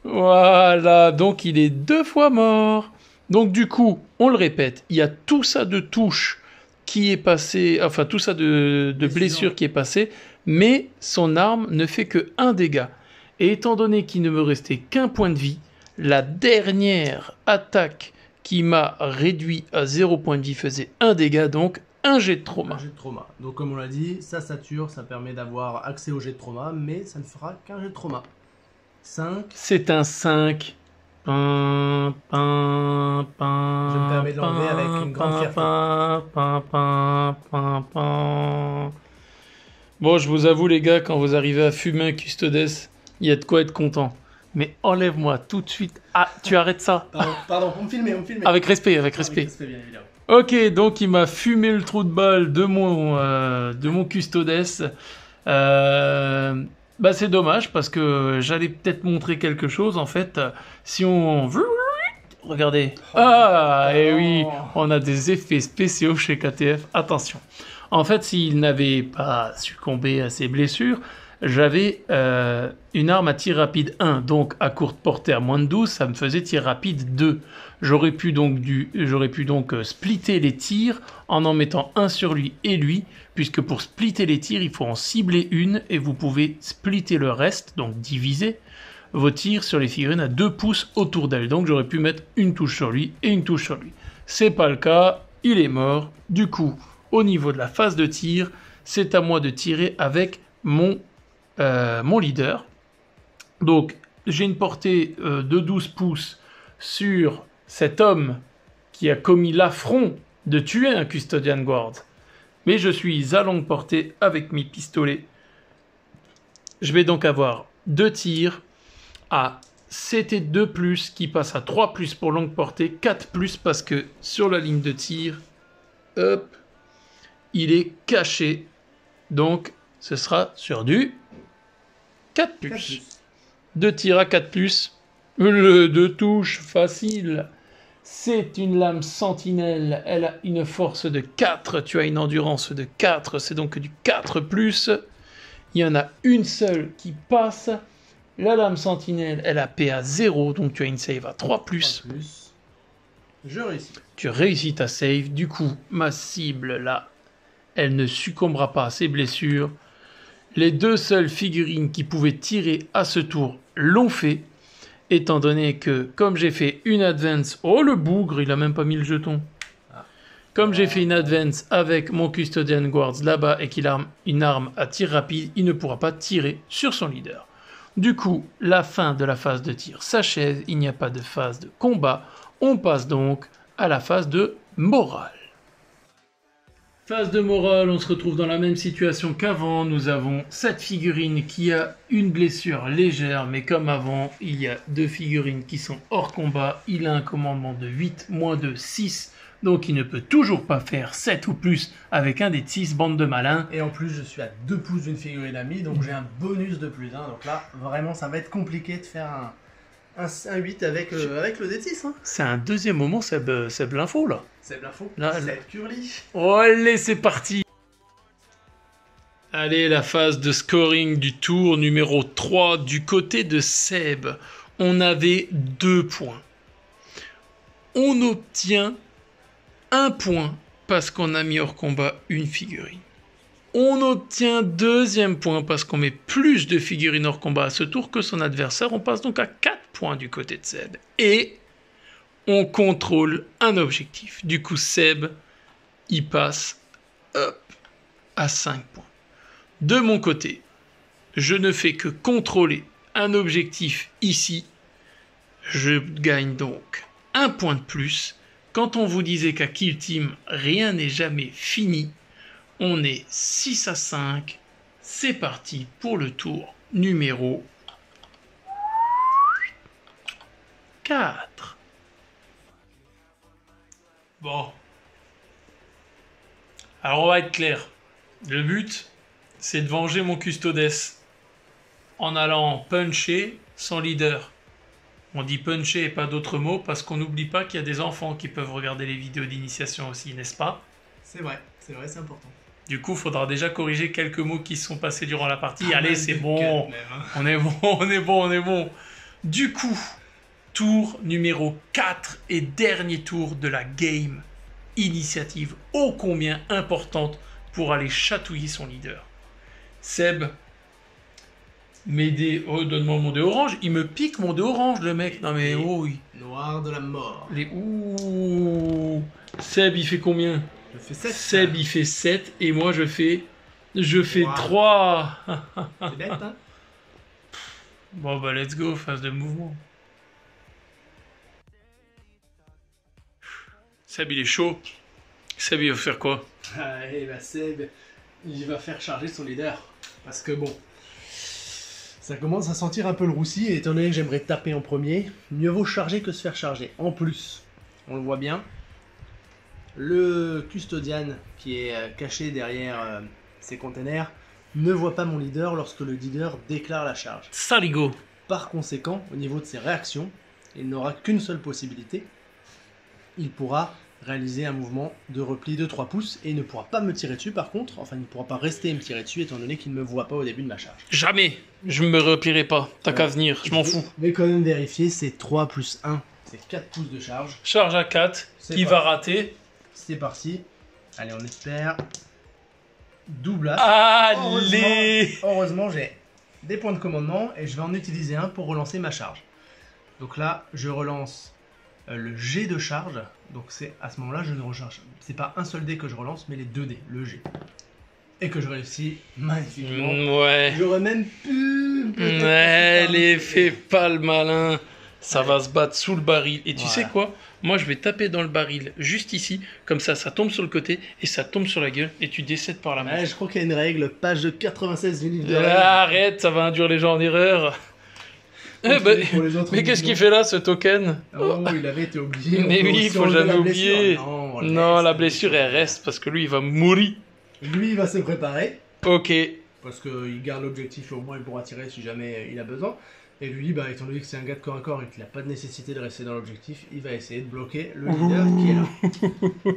Voilà, donc il est 2 fois mort. Donc du coup, on le répète, il y a tout ça de touche qui est passé, enfin tout ça de blessure qui est passé, mais son arme ne fait que 1 dégât. Et étant donné qu'il ne me restait qu'un point de vie, la dernière attaque qui m'a réduit à 0 point de vie faisait 1 dégât, donc un jet de trauma. Un jet de trauma. Donc comme on l'a dit, ça sature, ça permet d'avoir accès au jet de trauma, mais ça ne fera qu'un jet de trauma. 5. C'est un 5. Je me permets de l'enlever avec une grande fierté. Bon, je vous avoue les gars, quand vous arrivez à fumer un Custodes, il y a de quoi être content. Mais enlève-moi tout de suite. Ah, tu arrêtes ça. Pardon, on me filmer. Avec respect, avec respect. Avec respect, bien évidemment. Ok, donc il m'a fumé le trou de balle de mon Custodes. Bah c'est dommage parce que j'allais peut-être montrer quelque chose en fait. Si on... Regardez. Ah, et oui, on a des effets spéciaux chez KTF. Attention. En fait, s'il n'avait pas succombé à ses blessures, j'avais une arme à tir rapide 1, donc à courte portée à moins de 12, ça me faisait tir rapide 2. J'aurais pu donc splitter les tirs en mettant un sur lui et lui, puisque pour splitter les tirs, il faut en cibler une et vous pouvez splitter le reste, donc diviser vos tirs sur les figurines à 2 pouces autour d'elle. Donc j'aurais pu mettre une touche sur lui et une touche sur lui. C'est pas le cas, il est mort. Du coup, au niveau de la phase de tir, c'est à moi de tirer avec mon leader. Donc j'ai une portée de 12 pouces sur cet homme qui a commis l'affront de tuer un Custodian Guard. Mais je suis à longue portée avec mes pistolets. Je vais donc avoir 2 tirs à CT2+, qui passe à 3+ pour longue portée, 4+ parce que sur la ligne de tir, hop, il est caché. Donc ce sera sur du 4+. 2 tirs à 4+. Le 2 touches facile. C'est une lame sentinelle. Elle a une force de 4. Tu as une endurance de 4. C'est donc du 4+. Il y en a une seule qui passe. La lame sentinelle, elle a PA 0. Donc tu as une save à 3+. Je réussis. Tu réussis ta save. Du coup, ma cible là, elle ne succombera pas à ses blessures. Les 2 seules figurines qui pouvaient tirer à ce tour l'ont fait. Étant donné que, comme j'ai fait une advance... Oh, le bougre, il a même pas mis le jeton. Comme j'ai fait une advance avec mon Custodian Guards là-bas et qu'il a une arme à tir rapide, il ne pourra pas tirer sur son leader. Du coup, la fin de la phase de tir s'achève. Il n'y a pas de phase de combat. On passe donc à la phase de morale. Phase de morale, on se retrouve dans la même situation qu'avant. Nous avons cette figurine qui a une blessure légère, mais comme avant, il y a 2 figurines qui sont hors combat. Il a un commandement de 8, moins de 6, donc il ne peut toujours pas faire 7 ou plus avec un dé de 6, bande de malins. Et en plus, je suis à 2 pouces d'une figurine amie, donc j'ai un bonus de plus 1. Donc là, vraiment, ça va être compliqué de faire un 8 avec le dé de 6. Hein. C'est un deuxième moment, Seb l'info là. C'est de l'info. Là, C'est Curly. Oh, allez, c'est parti. Allez, la phase de scoring du tour numéro 3 du côté de Seb. On avait 2 points. On obtient 1 point parce qu'on a mis hors combat une figurine. On obtient 2e point parce qu'on met plus de figurines hors combat à ce tour que son adversaire. On passe donc à 4 points du côté de Seb. Et on contrôle un objectif. Du coup, Seb, il passe à 5 points. De mon côté, je ne fais que contrôler un objectif ici. Je gagne donc 1 point de plus. Quand on vous disait qu'à Kill Team, rien n'est jamais fini, on est 6 à 5. C'est parti pour le tour numéro 4. Bon. Alors on va être clair. Le but, c'est de venger mon custodes en allant puncher son leader. On dit puncher et pas d'autres mots parce qu'on n'oublie pas qu'il y a des enfants qui peuvent regarder les vidéos d'initiation aussi, n'est-ce pas? C'est vrai, c'est important. Du coup, il faudra déjà corriger quelques mots qui se sont passés durant la partie. Ah, allez, c'est bon. Même, hein. On est bon, on est bon. Du coup, tour numéro 4 et dernier tour de la game. Initiative ô combien importante pour aller chatouiller son leader. Seb, m'aider. Oh, donne-moi mon dé orange. Il me pique mon dé orange, le mec. Non mais oh oui. Noir de la mort. Ouh. Seb, il fait combien? Je fais 7. Seb, il fait 7 et moi je fais Wow. 3. C'est bête, hein? Bon bah let's go, phase de mouvement. Seb, il est chaud. Seb, il va faire quoi? Allez, bah Seb, il va faire charger son leader. Parce que bon, ça commence à sentir un peu le roussi, et étant donné que j'aimerais taper en premier, mieux vaut charger que se faire charger. En plus, on le voit bien, le custodian qui est caché derrière ces containers ne voit pas mon leader lorsque le leader déclare la charge. Saligo. Par conséquent, au niveau de ses réactions, il n'aura qu'une seule possibilité. Il pourra réaliser un mouvement de repli de 3 pouces et il ne pourra pas me tirer dessus par contre. Enfin, il ne pourra pas rester et me tirer dessus étant donné qu'il ne me voit pas au début de ma charge. Jamais. Je me replierai pas. T'as qu'à venir, je m'en fous. Mais quand même vérifier, c'est 3 plus 1. C'est 4 pouces de charge. Charge à 4, C'est qui pas- va rater. C'est parti. Allez, on espère. Double as. Allez. Heureusement, j'ai des points de commandement et je vais en utiliser un pour relancer ma charge. Donc là, je relance le G de charge. Donc c'est à ce moment-là, je ne recharge. C'est pas un seul dé que je relance, mais les 2 dés, le G. Et que je réussis magnifiquement. Ouais. J'aurais même pu. peut-être Ouais, faire les un- fais pas le malin. Ça Ouais. va se battre sous le baril. Et tu Voilà. sais quoi? Moi, je vais taper dans le baril juste ici. Comme ça tombe sur le côté et ça tombe sur la gueule. Et tu décèdes par la main. Ouais, je crois qu'il y a une règle, page de 96 du livre de règles. Arrête, ça va induire les gens en erreur. Eh ben, Pour les autres mais qu'est-ce qu'il mouvements. fait là, ce token? Oh, il avait été oublié. Mais On peut oui, aussi il faut enlever jamais la blessure. oublier. Non, on Non, laisse. la blessure, elle reste parce que lui, il va mourir. Lui, il va se préparer. Ok. Parce qu'il garde l'objectif et au moins il pourra tirer si jamais il a besoin. Et lui, bah, étant donné que c'est un gars de corps à corps et qu'il n'a pas de nécessité de rester dans l'objectif, il va essayer de bloquer le leader qui est là.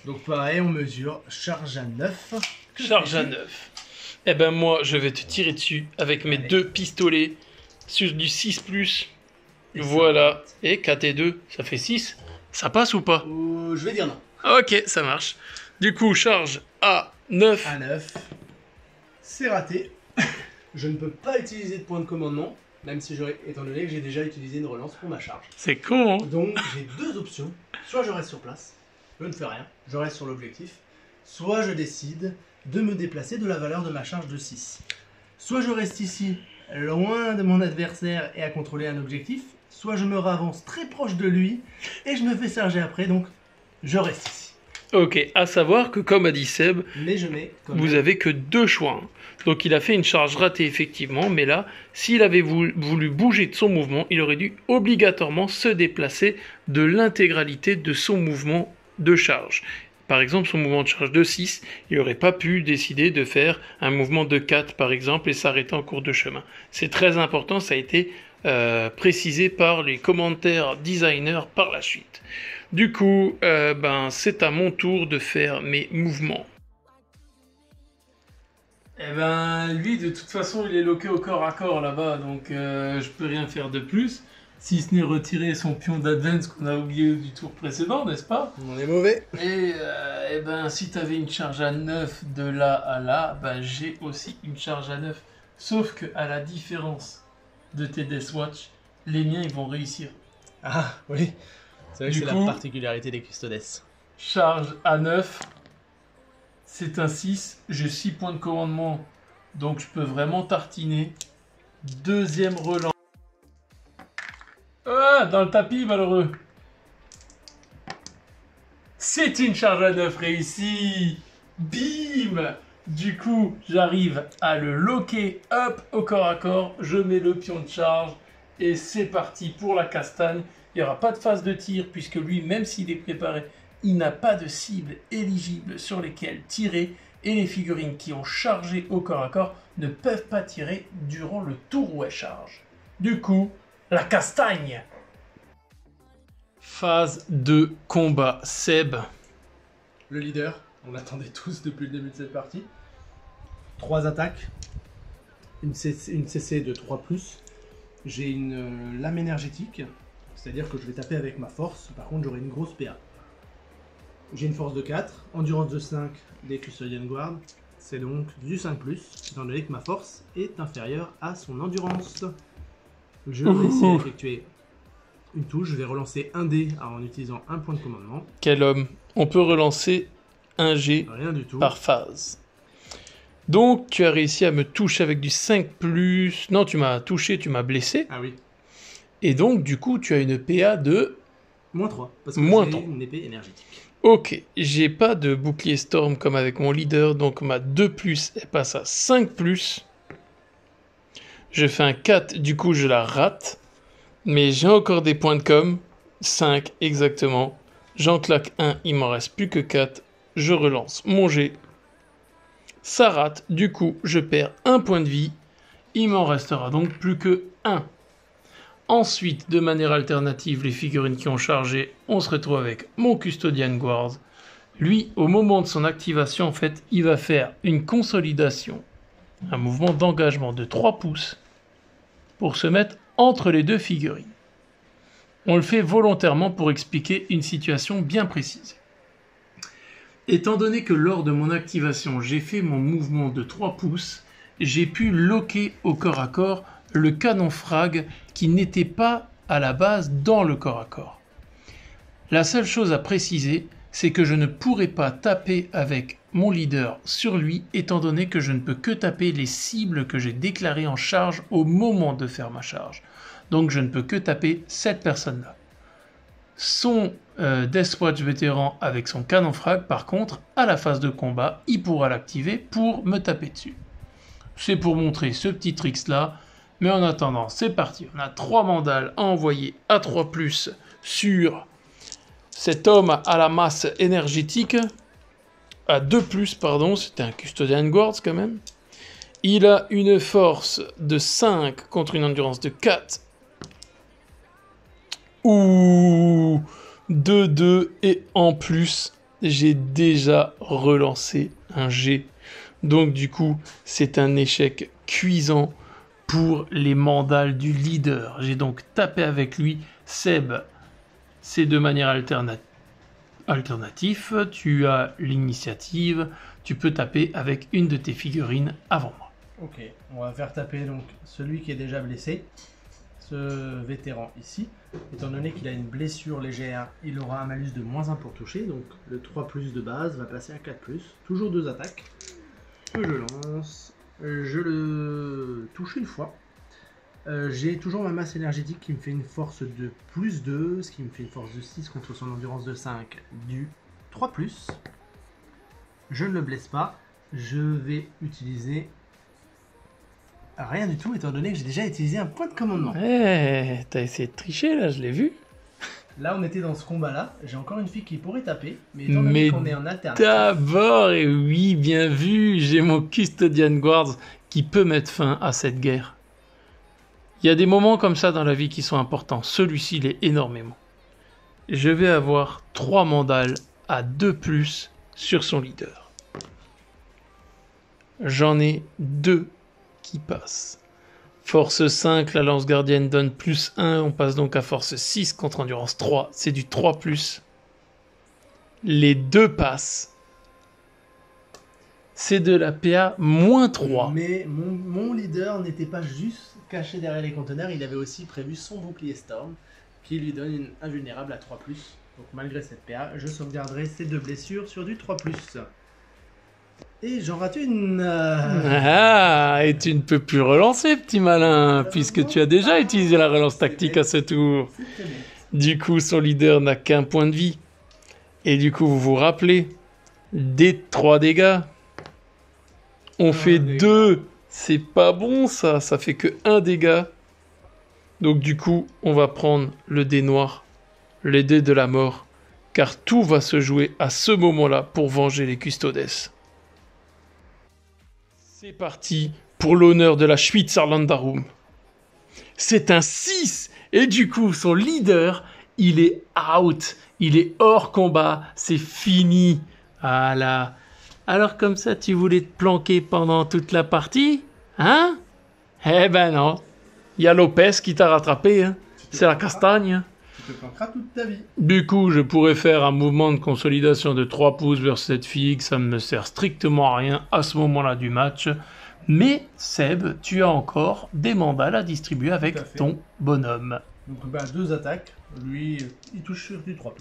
Donc pareil, on mesure, charge à 9. Charge à 9. Eh ben moi, je vais te tirer dessus avec mes Allez. 2 pistolets sur du 6+. Et Voilà. Et 4 et 2, ça fait 6. Ça passe ou pas? Je vais dire non. Ok, ça marche. Du coup, charge à 9. À 9. C'est raté. Je ne peux pas utiliser de point de commandement, même si j'aurais, étant donné que j'ai déjà utilisé une relance pour ma charge. C'est con, hein? Donc j'ai 2 options. Soit je reste sur place, je ne fais rien, je reste sur l'objectif. Soit je décide de me déplacer de la valeur de ma charge de 6. Soit je reste ici, loin de mon adversaire et à contrôler un objectif. Soit je me ravance très proche de lui et je me fais charger après, donc je reste ici. Ok, à savoir que comme a dit Seb, Mais je mets quand vous même- avez que 2 choix. Hein. Donc il a fait une charge ratée effectivement, mais là, s'il avait voulu bouger de son mouvement, il aurait dû obligatoirement se déplacer de l'intégralité de son mouvement de charge. Par exemple, son mouvement de charge de 6, il n'aurait pas pu décider de faire un mouvement de 4 par exemple et s'arrêter en cours de chemin. C'est très important, ça a été précisé par les commentaires designers par la suite. Du coup, c'est à mon tour de faire mes mouvements. Eh ben, lui, de toute façon, il est loqué au corps à corps là-bas, donc je peux rien faire de plus, si ce n'est retirer son pion d'advance qu'on a oublié du tour précédent, n'est-ce pas? On est mauvais. Et si t'avais une charge à 9 de là à là, j'ai aussi une charge à 9. Sauf que, à la différence de tes Deathwatch, les miens, ils vont réussir. Ah, oui. C'est vrai que Du c'est coup- la particularité des Custodes. Charge à 9, c'est un 6, j'ai 6 points de commandement, donc je peux vraiment tartiner. Deuxième relance. Ah, dans le tapis, malheureux. C'est une charge à 9 réussie. Bim. Du coup, j'arrive à le loquer, hop, au corps à corps, je mets le pion de charge, et c'est parti pour la castagne. Il n'y aura pas de phase de tir, puisque lui, même s'il est préparé, il n'a pas de cible éligible sur lesquelles tirer, et les figurines qui ont chargé au corps à corps ne peuvent pas tirer durant le tour où elles chargent. Du coup, la castagne. Phase de combat. Seb. Le leader, on l'attendait tous depuis le début de cette partie. 3 attaques. Une CC de 3+. J'ai une lame énergétique. C'est-à-dire que je vais taper avec ma force. Par contre, j'aurai une grosse PA. J'ai une force de 4. Endurance de 5 des Custodian Guard. C'est donc du 5+, étant donné que ma force est inférieure à son endurance. Je vais essayer d'effectuer une touche. Je vais relancer un dé en utilisant un point de commandement. Quel homme. On peut relancer un G Rien du tout. par phase. Donc, tu as réussi à me toucher avec du 5+. Non, tu m'as touché, tu m'as blessé. Ah oui. Et donc, du coup, tu as une PA de... Moins 3. Parce que Moins j'ai 3. une épée énergétique. Ok, j'ai pas de bouclier storm comme avec mon leader, donc ma 2+, elle passe à 5+. Je fais un 4, du coup je la rate. Mais j'ai encore des points de com. 5 exactement. J'en claque un, il m'en reste plus que 4. Je relance mon jet. Ça rate, du coup je perds un point de vie. Il m'en restera donc plus que 1. Ensuite, de manière alternative, les figurines qui ont chargé, on se retrouve avec mon Custodian Guard. Lui, au moment de son activation, en fait, il va faire une consolidation, un mouvement d'engagement de 3 pouces pour se mettre entre les deux figurines. On le fait volontairement pour expliquer une situation bien précise. Étant donné que lors de mon activation, j'ai fait mon mouvement de 3 pouces, j'ai pu loquer au corps à corps le canon frag qui n'était pas à la base dans le corps à corps. La seule chose à préciser, c'est que je ne pourrai pas taper avec mon leader sur lui, étant donné que je ne peux que taper les cibles que j'ai déclarées en charge au moment de faire ma charge. Donc je ne peux que taper cette personne-là. Son Deathwatch vétéran avec son canon frag, par contre, à la phase de combat, il pourra l'activer pour me taper dessus. C'est pour montrer ce petit tricks-là. Mais en attendant, c'est parti. On a 3 mandales à envoyer à 3+, sur cet homme à la masse énergétique. À 2+, pardon, c'était un Custodian Guards quand même. Il a une force de 5 contre une endurance de 4. Ouh, 2-2 et en plus, j'ai déjà relancé un G. Donc du coup, c'est un échec cuisant pour les mandales du leader. J'ai donc tapé avec lui. Seb, c'est de manière alternative. Tu as l'initiative. Tu peux taper avec une de tes figurines avant moi. Ok, on va faire taper donc celui qui est déjà blessé, ce vétéran ici. Étant donné qu'il a une blessure légère, il aura un malus de -1 pour toucher, donc le 3+ de base va passer à 4+, toujours 2 attaques. Que je lance, je le touche une fois. J'ai toujours ma masse énergétique qui me fait une force de +2, ce qui me fait une force de 6 contre son endurance de 5 du 3+. Je ne le blesse pas. Je vais utiliser rien du tout, étant donné que j'ai déjà utilisé un point de commandement. T'as essayé de tricher là, je l'ai vu. Là, on était dans ce combat-là. J'ai encore une fille qui pourrait taper, mais étant donné Mais qu'on est en alterne. d'abord, et oui, bien vu, j'ai mon Custodian Guards qui peut mettre fin à cette guerre. Il y a des moments comme ça dans la vie qui sont importants. Celui-ci l'est énormément. Je vais avoir 3 mandales à 2+ sur son leader. J'en ai 2 qui passent. Force 5, la lance gardienne donne +1, on passe donc à force 6 contre endurance 3, c'est du 3+. Les 2 passent. C'est de la PA -3. Mais mon leader n'était pas juste caché derrière les conteneurs, il avait aussi prévu son bouclier Storm, qui lui donne une invulnérable à 3+. Donc malgré cette PA, je sauvegarderai ces 2 blessures sur du 3+. Et j'en rate une. Et tu ne peux plus relancer, petit malin, puisque tu as déjà utilisé la relance tactique à ce tour. C'est très bien. Du coup, son leader n'a qu'un point de vie. Et du coup, vous vous rappelez, des 3 dégâts, on fait 2. C'est pas bon ça, ça fait que 1 dégât. Donc du coup, on va prendre le dé noir, les dés de la mort, car tout va se jouer à ce moment-là pour venger les custodes. C'est parti pour l'honneur de la Schweizerlandarum. C'est un 6 et du coup son leader, il est out, il est hors combat, c'est fini. Voilà. Alors comme ça tu voulais te planquer pendant toute la partie, hein? Eh ben non, il y a Lopez qui t'a rattrapé, hein. C'est la castagne. Hein. Tu te planqueras toute ta vie. Du coup, je pourrais faire un mouvement de consolidation de 3 pouces vers cette fille, que ça ne me sert strictement à rien à ce moment-là du match. Mais, Seb, tu as encore des mandales à distribuer Tout à avec fait. ton bonhomme. Donc 2 attaques. Lui, il touche sur du 3+.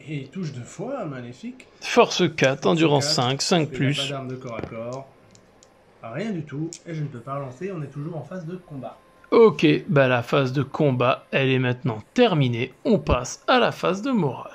Et il touche 2 fois, magnifique. Force 4, endurance 5, 5 Il n'a pas plus. d'arme de corps à corps. Rien du tout. Et je ne peux pas relancer, on est toujours en phase de combat. Ok, bah la phase de combat, elle est maintenant terminée. On passe à la phase de morale.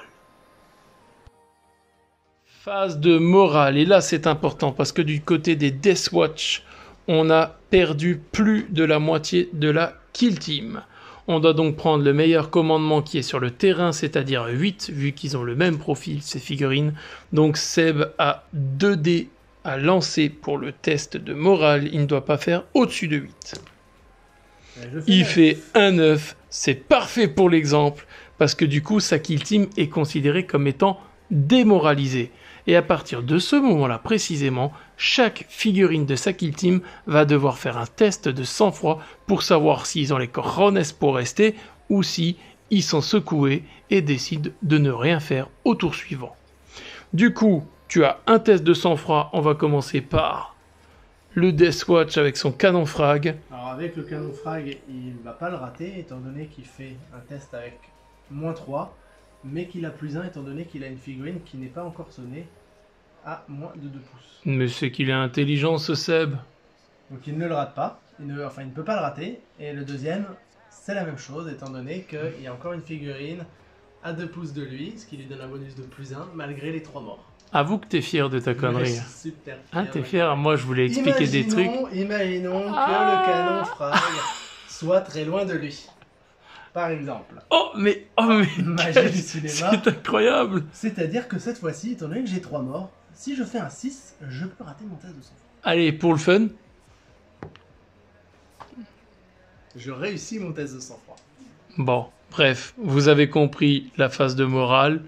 Phase de morale, et là c'est important parce que du côté des Deathwatch, on a perdu plus de la moitié de la kill team. On doit donc prendre le meilleur commandement qui est sur le terrain, c'est-à-dire 8, vu qu'ils ont le même profil, ces figurines. Donc Seb a 2 dés à lancer pour le test de morale, il ne doit pas faire au-dessus de 8. Il fait un 9, c'est parfait pour l'exemple, parce que du coup sa kill team est considérée comme étant démoralisée. Et à partir de ce moment-là précisément, chaque figurine de sa kill team va devoir faire un test de sang-froid pour savoir s'ils ont les cojones pour rester ou si ils sont secoués et décident de ne rien faire au tour suivant. Du coup, tu as un test de sang-froid, on va commencer par le Deathwatch avec son canon frag. Alors avec le canon frag, il ne va pas le rater étant donné qu'il fait un test avec -3, mais qu'il a +1 étant donné qu'il a une figurine qui n'est pas encore sonnée à moins de 2 pouces. Mais c'est qu'il est intelligent ce Seb. Donc il ne le rate pas, il ne peut pas le rater. Et le deuxième, c'est la même chose étant donné qu'il y a encore une figurine à 2 pouces de lui, ce qui lui donne un bonus de +1 malgré les 3 morts. Avoue que t'es fier de ta connerie. Ouais, je suis super Hein, fier, t'es ouais. fier? Moi, je voulais expliquer des trucs. Imaginons que Ah. le canon frag soit très loin de lui. Par exemple. Oh, mais Magie du cinéma. c'est incroyable. C'est-à-dire que cette fois-ci, étant donné que j'ai 3 morts, si je fais un 6, je peux rater mon test de sang-froid. Allez, pour le fun. Je réussis mon test de sang-froid. Bon, bref, vous avez compris la phase de morale.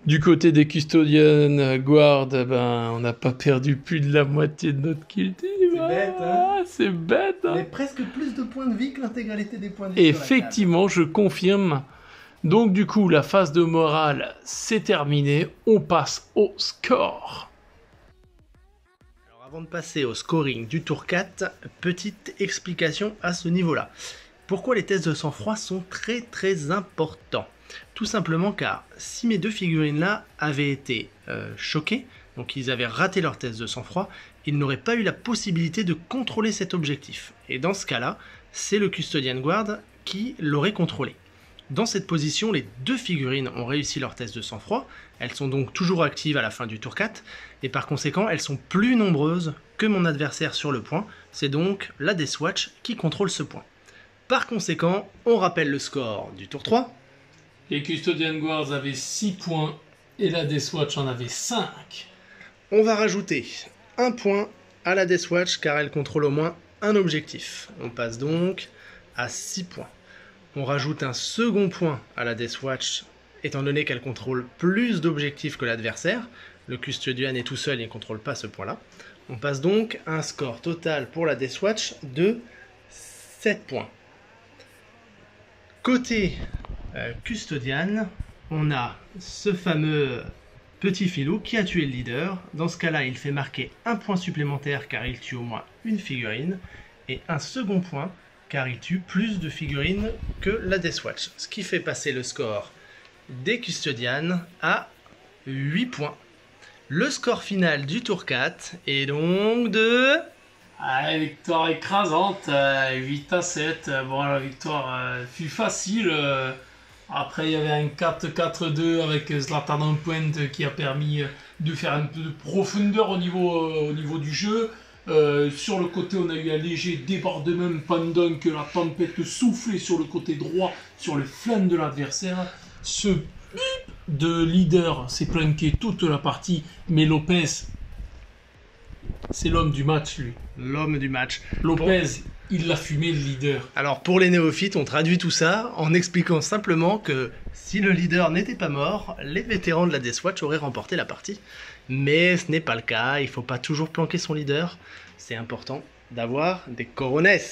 Du côté des Custodian Guard, ben, on n'a pas perdu plus de la moitié de notre kill team. C'est bête, hein. C'est bête, hein. Mais presque plus de points de vie que l'intégralité des points de vie. sur la Effectivement, je confirme. Donc du coup, la phase de morale, c'est terminé. On passe au score. Alors avant de passer au scoring du tour 4, petite explication à ce niveau-là. Pourquoi les tests de sang-froid sont très très importants? Tout simplement car si mes 2 figurines-là avaient été choquées, donc ils avaient raté leur test de sang-froid, ils n'auraient pas eu la possibilité de contrôler cet objectif. Et dans ce cas-là, c'est le Custodian Guard qui l'aurait contrôlé. Dans cette position, les 2 figurines ont réussi leur test de sang-froid, elles sont donc toujours actives à la fin du tour 4, et par conséquent, elles sont plus nombreuses que mon adversaire sur le point, c'est donc la Deathwatch qui contrôle ce point. Par conséquent, on rappelle le score du tour 3. Les Custodian Guards avaient 6 points et la Deathwatch en avait 5. On va rajouter un point à la Deathwatch car elle contrôle au moins un objectif. On passe donc à 6 points. On rajoute un second point à la Deathwatch étant donné qu'elle contrôle plus d'objectifs que l'adversaire. Le Custodian est tout seul et ne contrôle pas ce point-là. On passe donc à un score total pour la Deathwatch de 7 points. Côté Custodian, on a ce fameux petit filou qui a tué le leader. Dans ce cas-là, il fait marquer un point supplémentaire car il tue au moins une figurine et un second point car il tue plus de figurines que la Deathwatch. Ce qui fait passer le score des Custodian à 8 points. Le score final du tour 4 est donc de... Victoire écrasante, 8-7. Bon, la victoire fut facile. Après, il y avait un 4-4-2 avec Zlatan en pointe qui a permis de faire un peu de profondeur au niveau du jeu. Sur le côté, on a eu un léger débordement pendant que la tempête soufflait sur le côté droit, sur le flanc de l'adversaire. Ce de leader s'est planqué toute la partie, mais Lopez, c'est l'homme du match, lui. L'homme du match. Lopez, il l'a fumé, le leader. Alors pour les néophytes, on traduit tout ça en expliquant simplement que si le leader n'était pas mort, les vétérans de la Deathwatch auraient remporté la partie. Mais ce n'est pas le cas, il ne faut pas toujours planquer son leader. C'est important d'avoir des coronets.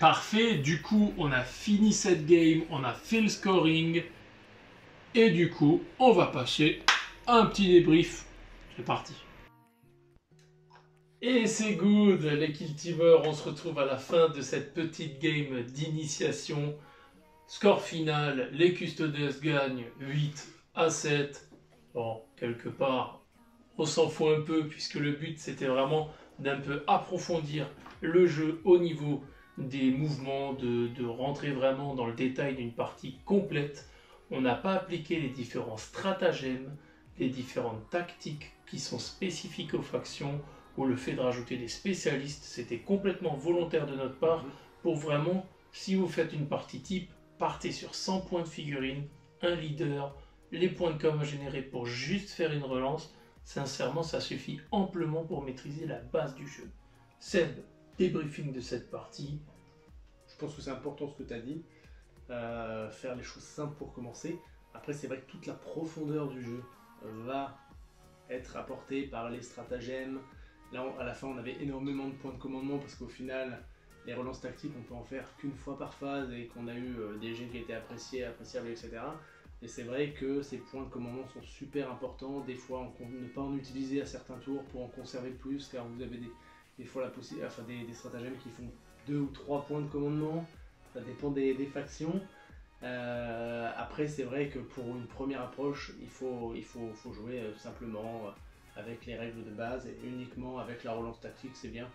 Parfait, du coup on a fini cette game, on a fait le scoring. Et du coup, on va passer à un petit débrief. C'est parti. Et c'est good, les Kill Teamers, on se retrouve à la fin de cette petite game d'initiation. Score final, les Custodians gagnent 8-7. Bon, quelque part, on s'en fout un peu puisque le but c'était vraiment d'un peu approfondir le jeu au niveau des mouvements, de rentrer vraiment dans le détail d'une partie complète. On n'a pas appliqué les différents stratagèmes, les différentes tactiques qui sont spécifiques aux factions, ou le fait de rajouter des spécialistes, c'était complètement volontaire de notre part pour vraiment, si vous faites une partie type, partez sur 100 points de figurines, un leader, les points de com à générer pour juste faire une relance. Sincèrement, ça suffit amplement pour maîtriser la base du jeu. Seb, débriefing de cette partie. Je pense que c'est important ce que tu as dit. Faire les choses simples pour commencer. Après, c'est vrai que toute la profondeur du jeu va être apportée par les stratagèmes. Là, à la fin, on avait énormément de points de commandement parce qu'au final, les relances tactiques, on peut en faire qu'une fois par phase et qu'on a eu des jets qui étaient appréciables, etc. Et c'est vrai que ces points de commandement sont super importants. Des fois, ne pas en utiliser à certains tours pour en conserver plus, car vous avez des fois la possibilité, enfin des stratagèmes qui font 2 ou 3 points de commandement. Ça dépend des factions. Après, c'est vrai que pour une première approche, il faut jouer simplement avec les règles de base et uniquement avec la relance tactique, c'est bien.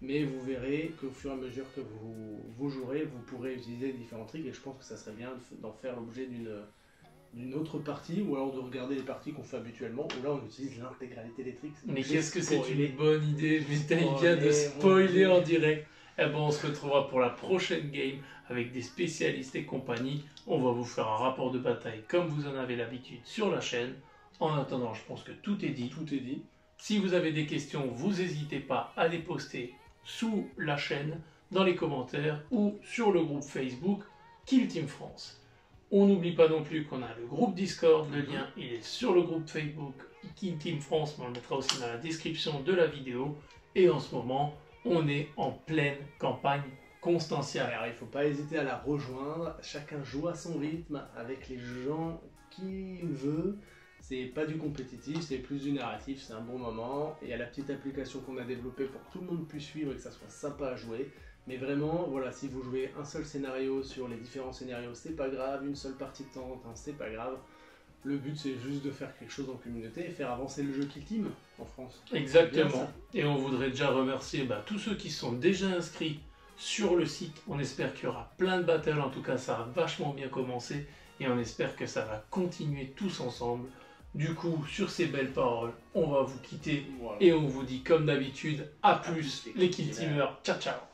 Mais vous verrez qu'au fur et à mesure que vous jouerez, vous pourrez utiliser différents tricks et je pense que ça serait bien d'en faire l'objet d'une autre partie ou alors de regarder les parties qu'on fait habituellement où là on utilise l'intégralité des tricks. Mais qu'est-ce que c'est une bonne idée, mais il vient de spoiler en direct. Eh ben on se retrouvera pour la prochaine game avec des spécialistes et compagnie. On va vous faire un rapport de bataille comme vous en avez l'habitude sur la chaîne. En attendant, je pense que tout est dit. Tout est dit. Si vous avez des questions, vous n'hésitez pas à les poster sous la chaîne, dans les commentaires ou sur le groupe Facebook Kill Team France. On n'oublie pas non plus qu'on a le groupe Discord, le lien il est sur le groupe Facebook Kill Team France, mais on le mettra aussi dans la description de la vidéo. Et en ce moment, on est en pleine campagne Constantia. Alors il ne faut pas hésiter à la rejoindre, chacun joue à son rythme avec les gens qu'il veut. C'est pas du compétitif, c'est plus du narratif, c'est un bon moment. Et il y a la petite application qu'on a développée pour que tout le monde puisse suivre et que ça soit sympa à jouer. Mais vraiment, voilà, si vous jouez un seul scénario sur les différents scénarios, c'est pas grave. Une seule partie de temps en temps, c'est pas grave. Le but, c'est juste de faire quelque chose en communauté et faire avancer le jeu Kill Team en France. Exactement. Et on voudrait déjà remercier tous ceux qui sont déjà inscrits sur le site. On espère qu'il y aura plein de battles, en tout cas ça a vachement bien commencé et on espère que ça va continuer tous ensemble. Du coup, sur ces belles paroles, on va vous quitter et on vous dit comme d'habitude, à plus les Kill Teamers, ciao ciao.